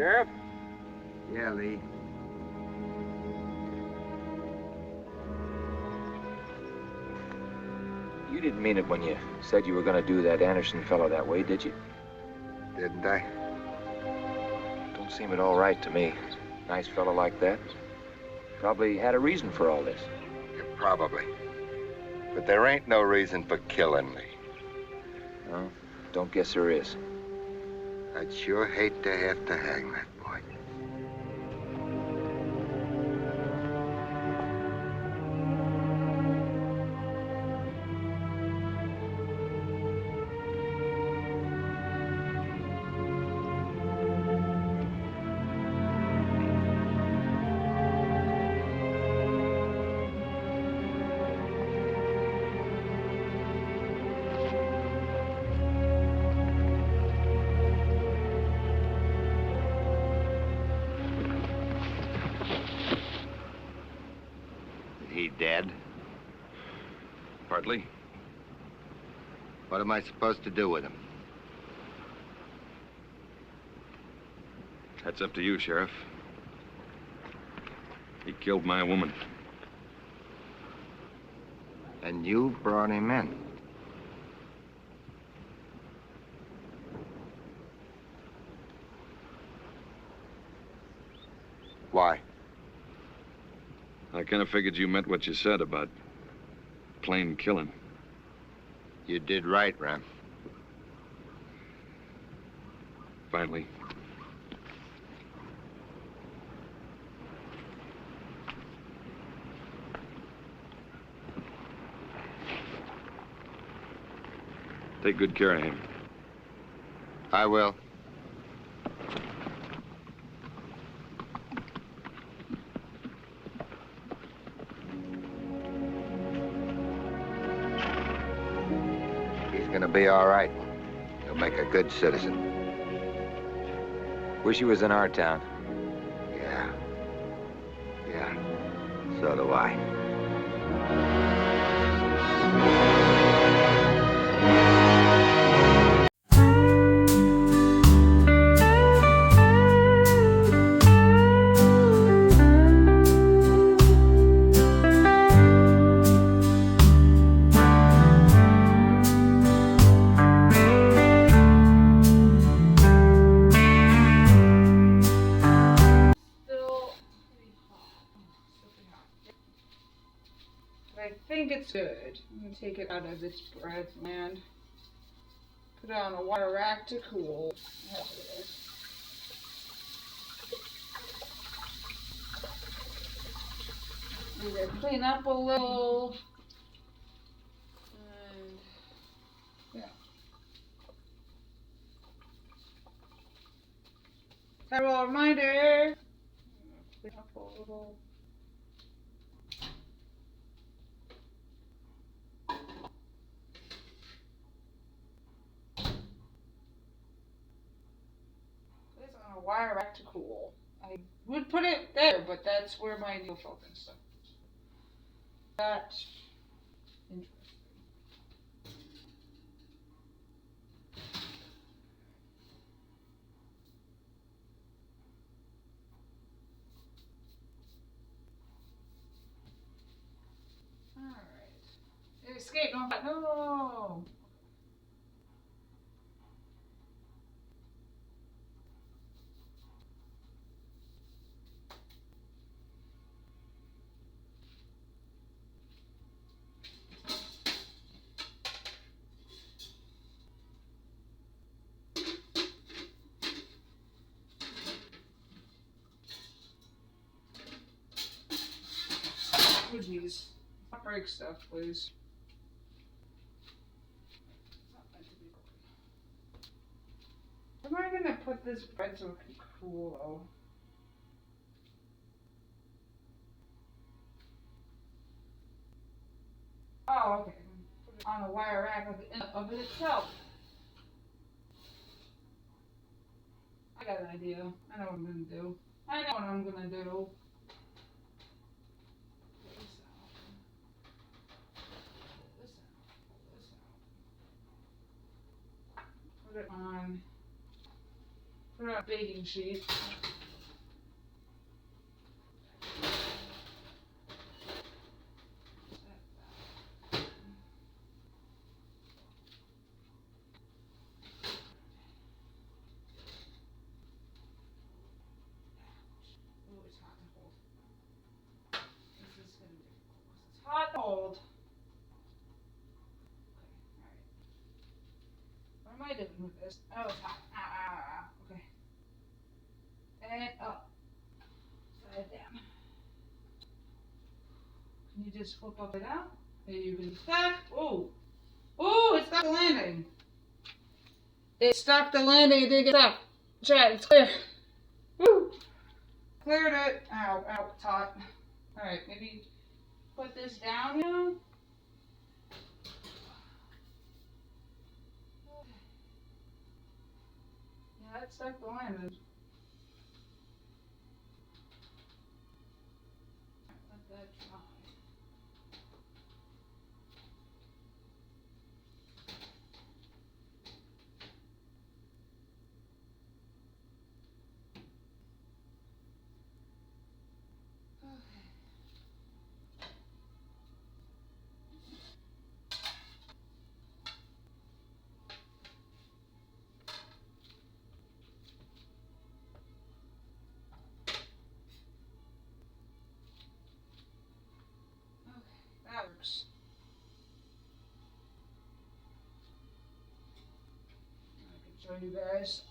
Sheriff? Yeah, Lee. You didn't mean it when you said you were going to do that Anderson fellow that way, did you? Didn't I? Don't seem at all right to me. Nice fellow like that. Probably had a reason for all this. Yeah, probably. But there ain't no reason for killing me. No, don't guess there is. I'd sure hate to have to hang that boy. He dead? Partly. What am I supposed to do with him? That's up to you, Sheriff. He killed my woman. And you brought him in. Why? I kind of figured you meant what you said about plain killing. You did right, Ram. Finally. Take good care of him. I will. He's gonna be all right. He'll make a good citizen. Wish he was in our town. Yeah. Yeah. So do I. I think it's good. I'm gonna take it out of its bread and put it on a water rack to cool. Need to clean up a little. And yeah. Terrible reminder. Clean up a little. A wire rack to cool. I would put it there, but that's where my new focus stuff is. That's interesting. Alright. Escape, no! Jeez. Not break stuff, please. Not meant to be broken. Where am I gonna put this bread so it can cool though? Oh, okay. Put it on a wire rack of it itself. I got an idea. I know what I'm gonna do. I know what I'm gonna do. Put Put it on a baking sheet. Hot cold. Okay, alright. What am I doing with this? Oh, it's hot. Ow, ow, ow, ow. Okay. And up. Side down. Can you just flip up and down? Maybe you can stack. Oh! Oh, it stuck the landing. It stuck the landing. It didn't get stuck. Chat, it's clear. Woo! Cleared it. Ow, ow, it's hot. Alright, maybe put this down now. Yeah, that stuck the landing. Let that dry. That works. I can show you guys.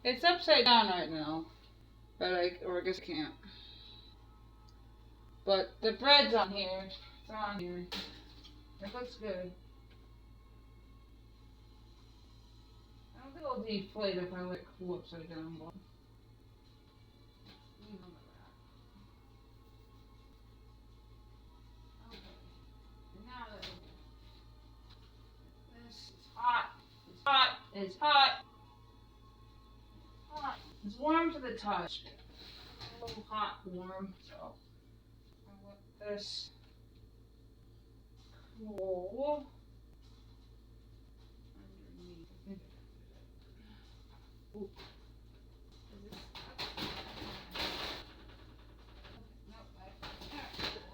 It's upside down right now, but I guess I can't. But the bread's on here. It's on here. It looks good. I don't think it'll deflate if I let it cool upside down, but leave on the rack. Okay. Now that this is hot. It's hot. It's hot. It's hot. It's warm to the touch. A little hot, warm. So I'll let this cool underneath. Ooh.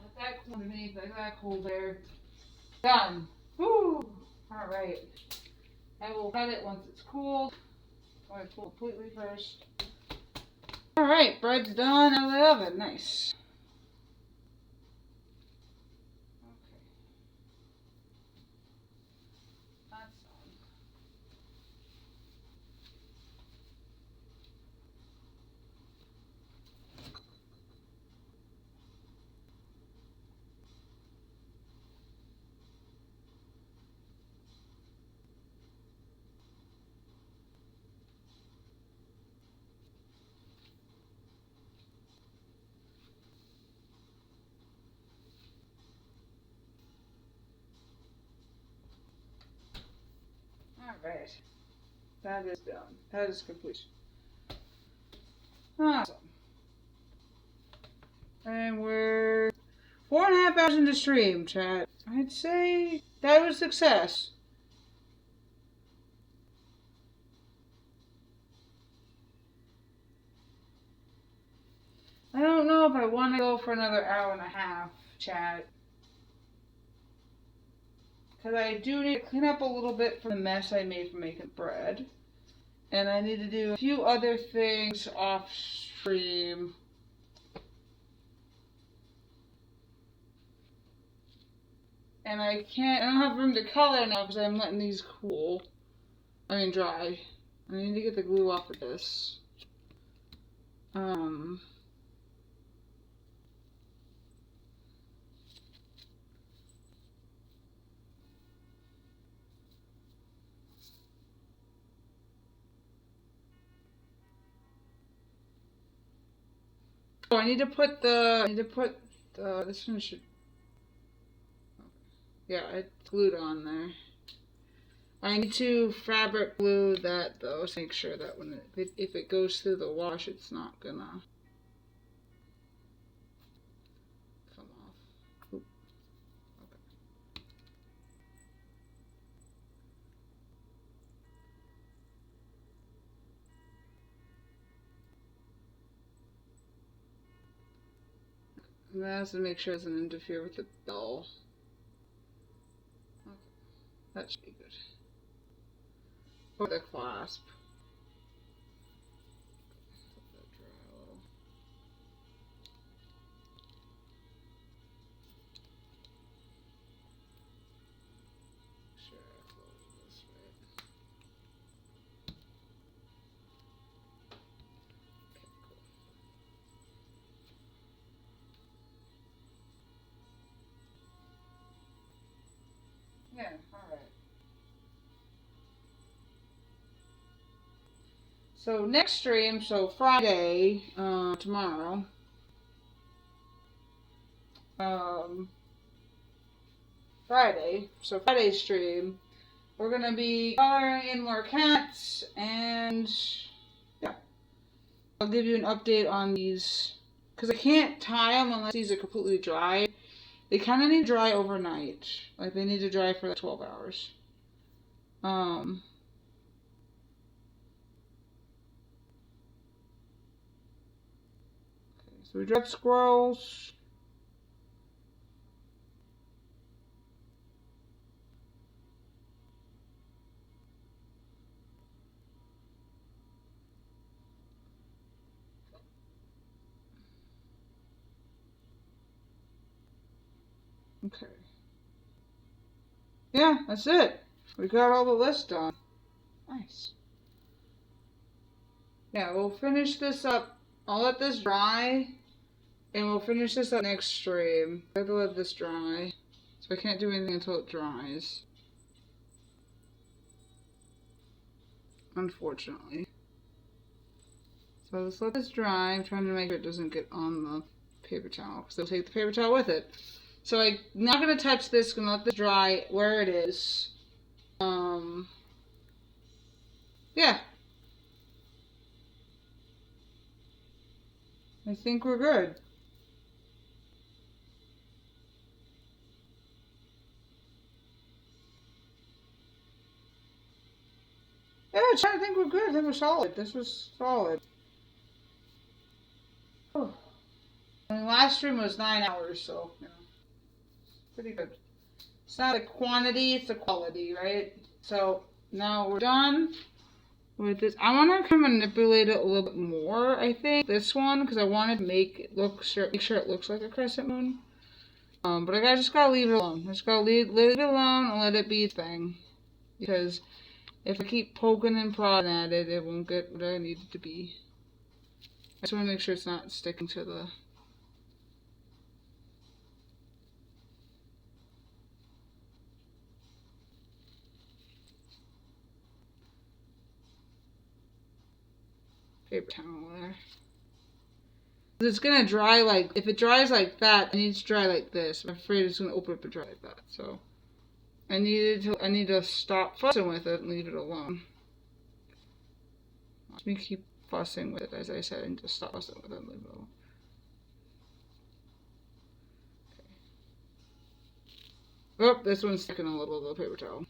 Let that cool underneath. Let that cool there. Done. Woo! Alright. I will cut it once it's cooled. So I cool completely first. Alright, bread's done out of the oven. Nice. Okay. That's done. Alright. That is done. That is complete. Awesome. And we're 4.5 hours into stream, chat. I'd say that was a success. I don't know if I want to go for another hour and a half, chat. Because I do need to clean up a little bit from the mess I made from making bread. And I need to do a few other things off stream. And I don't have room to color now because I'm letting these cool. Dry. I need to get the glue off of this. Oh, I need to put this one should, yeah, it's glued on there. I need to fabric glue that though, to make sure that when if it goes through the wash, it's not gonna come off. Oop. Okay. And that has to make sure it doesn't interfere with the bell. Okay. That should be good. Or the clasp. Let that dry a little. Sure, I close this right. Yeah, alright. So next stream, so Friday, tomorrow. Friday stream, we're gonna be coloring in more cats, and yeah, I'll give you an update on these, because I can't tie them unless these are completely dry. They kind of need to dry overnight. Like, they need to dry for like 12 hours. Okay, so we dried squirrels. Okay. Yeah, that's it. We got all the lists done. Nice. Yeah, we'll finish this up. I'll let this dry, and we'll finish this up next stream. I have to let this dry, so I can't do anything until it dries. Unfortunately. So let's let this dry. I'm trying to make sure it doesn't get on the paper towel, because they'll take the paper towel with it. So I'm not going to touch this. I'm going to let this dry where it is. Yeah. I think we're good. Yeah, I'm trying to think we're good. I think we're solid. This was solid. Oh. I mean, last stream was 9 hours, so, you know, pretty good. It's not the quantity, it's the quality, right? So, now we're done with this. I want to kind of manipulate it a little bit more, I think, this one, because I wanted to make it look, make sure it looks like a crescent moon. But I just gotta leave it alone. I just gotta leave it alone and let it be its thing. Because if I keep poking and prodding at it, it won't get what I need it to be. I just want to make sure it's not sticking to the... paper towel there. It's gonna dry like, if it dries like that, it needs to dry like this. I'm afraid it's gonna open up and dry like that, so I need to stop fussing with it and leave it alone. Let me keep fussing with it, as I said, and just stop fussing with it and leave it alone. Okay. Oh, this one's sticking a little of the paper towel.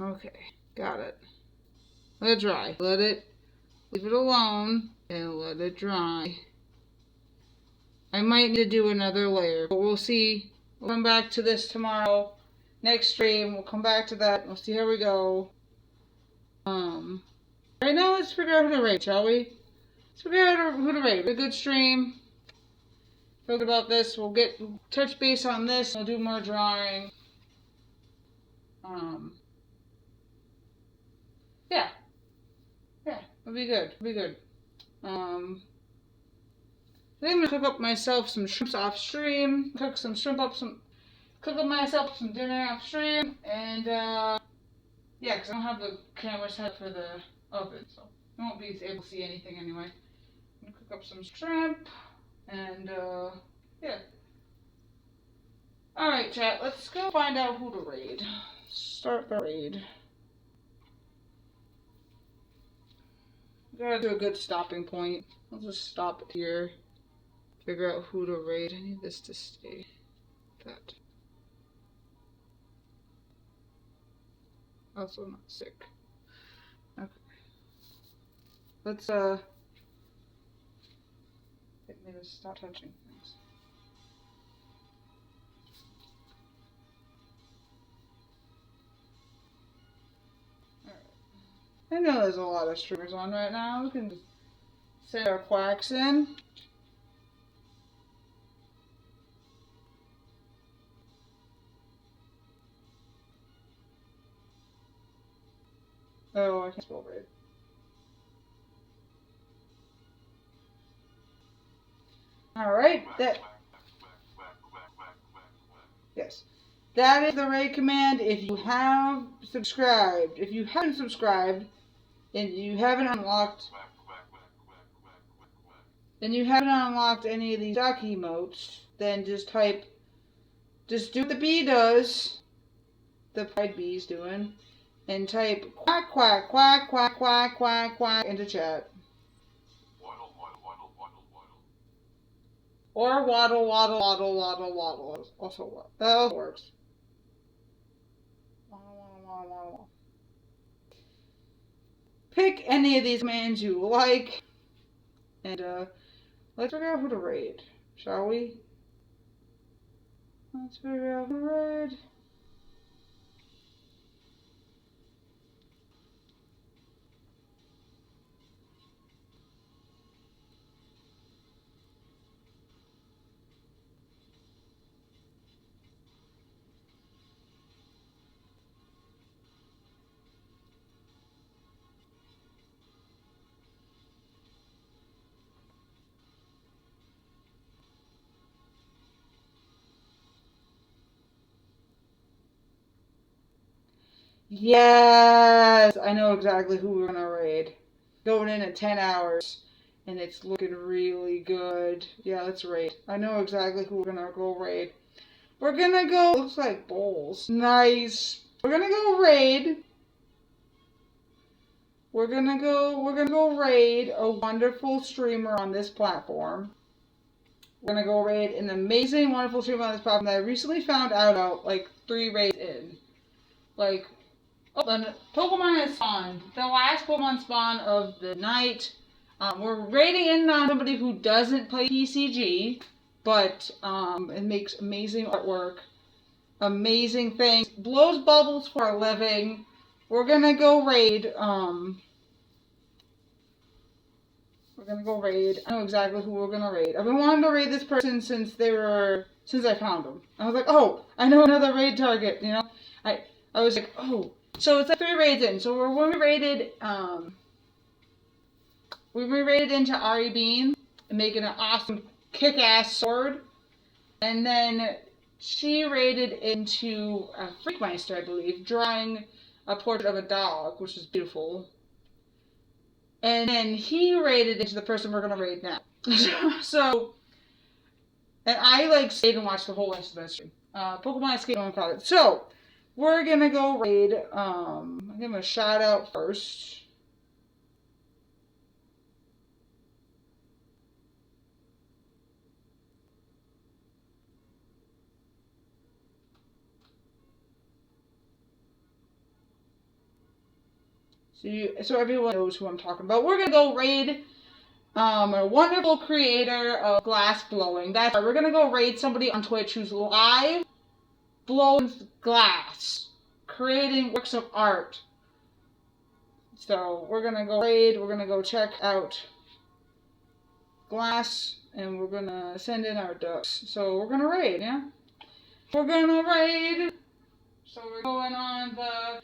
Okay, got it. Let it dry. Leave it alone, and let it dry. I might need to do another layer, but we'll see. We'll come back to this tomorrow. Next stream, we'll come back to that. We'll see how we go. Right now, let's figure out who to rate, shall we? Let's figure out who to rate. A good stream. Feel good about this. We'll touch base on this. We'll do more drawing. Yeah. Yeah, it'll be good. It'll be good. I think I'm gonna cook up myself some shrimps off stream. Cook up myself some dinner off stream, and yeah, because I don't have the camera set for the oven, so I won't be able to see anything anyway. I'm gonna cook up some shrimp, and yeah. All right, chat. Let's go find out who to raid. Start the raid. Gotta do a good stopping point. I'll just stop it here. Figure out who to raid. I need this to stay. That. also not sick. Okay. Let's, get me to stop touching things. Alright. I know there's a lot of streamers on right now. We can just set our quacks in. Oh, I can't spell raid. Alright, yes. That is the raid command if you have subscribed. If you haven't subscribed, and you haven't unlocked any of these duck emotes, then just do what the bee does, the pride bee's doing, and type quack, quack, quack, quack, quack, quack, quack into chat. Or waddle, waddle, waddle, waddle, waddle. That also works. Waddle, waddle, waddle, waddle. Pick any of these commands you like, and let's figure out who to raid, shall we? Let's figure out who to raid. Yes! I know exactly who we're gonna raid. Going in at 10 hours, and it's looking really good. Yeah, let's raid. I know exactly who we're gonna go raid. We're gonna go, looks like bowls. Nice. We're gonna go raid. We're gonna go raid a wonderful streamer on this platform. We're gonna go raid an amazing, wonderful streamer on this platform that I recently found out about, like, 3 raids in. Like, oh, the Pokemon has spawned. The last Pokemon spawn of the night. We're raiding in on somebody who doesn't play PCG, but it makes amazing artwork, amazing things, blows bubbles for a living. We're gonna go raid. I know exactly who we're gonna raid. I've been wanting to raid this person since I found them. I was like, oh, I know another raid target. You know, I was like, oh. So it's like 3 raids in. So when we raided into Ari Bean and making an awesome kick-ass sword. And then she raided into Freakmeister, I believe, drawing a portrait of a dog, which is beautiful. And then he raided into the person we're going to raid now. So, and I stayed and watched the whole rest of the stream. Pokemon Escape on Product. So, we're going to go raid, I'll give him a shout out first. So everyone knows who I'm talking about. We're going to go raid a wonderful creator of glass blowing. That's right. We're going to go raid somebody on Twitch who's live blowing glass, creating works of art. So we're going to go raid. We're going to go check out glass, and we're going to send in our ducks. So we're going to raid, yeah? We're going to raid. So we're going on the...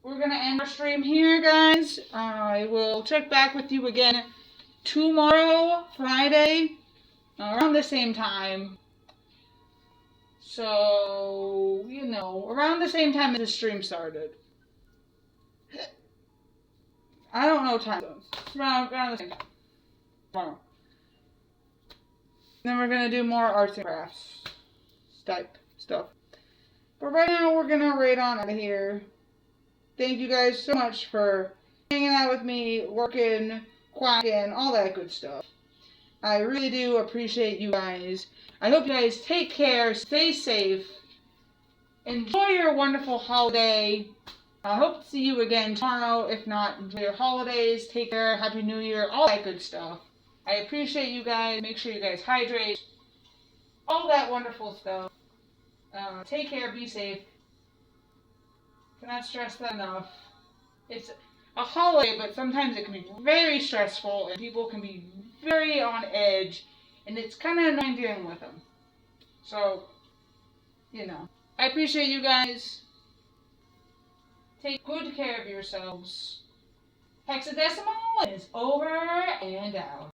We're going to end our stream here, guys. I will check back with you again tomorrow, Friday, around the same time. So, you know, around the same time as the stream started. I don't know time zones. Around the same time. Tomorrow. Then we're going to do more arts and crafts type stuff. But right now, we're going to raid on out of here. Thank you guys so much for hanging out with me, working, quacking, all that good stuff. I really do appreciate you guys. I hope you guys take care, stay safe, enjoy your wonderful holiday, I hope to see you again tomorrow. If not, enjoy your holidays. Take care. Happy New Year. All that good stuff. I appreciate you guys. Make sure you guys hydrate. All that wonderful stuff. Take care. Be safe. Cannot stress that enough. It's a holiday, but sometimes it can be very stressful and people can be very on edge, and it's kind of annoying dealing with them. So, you know, I appreciate you guys. Take good care of yourselves. Hexadecimal is over and out.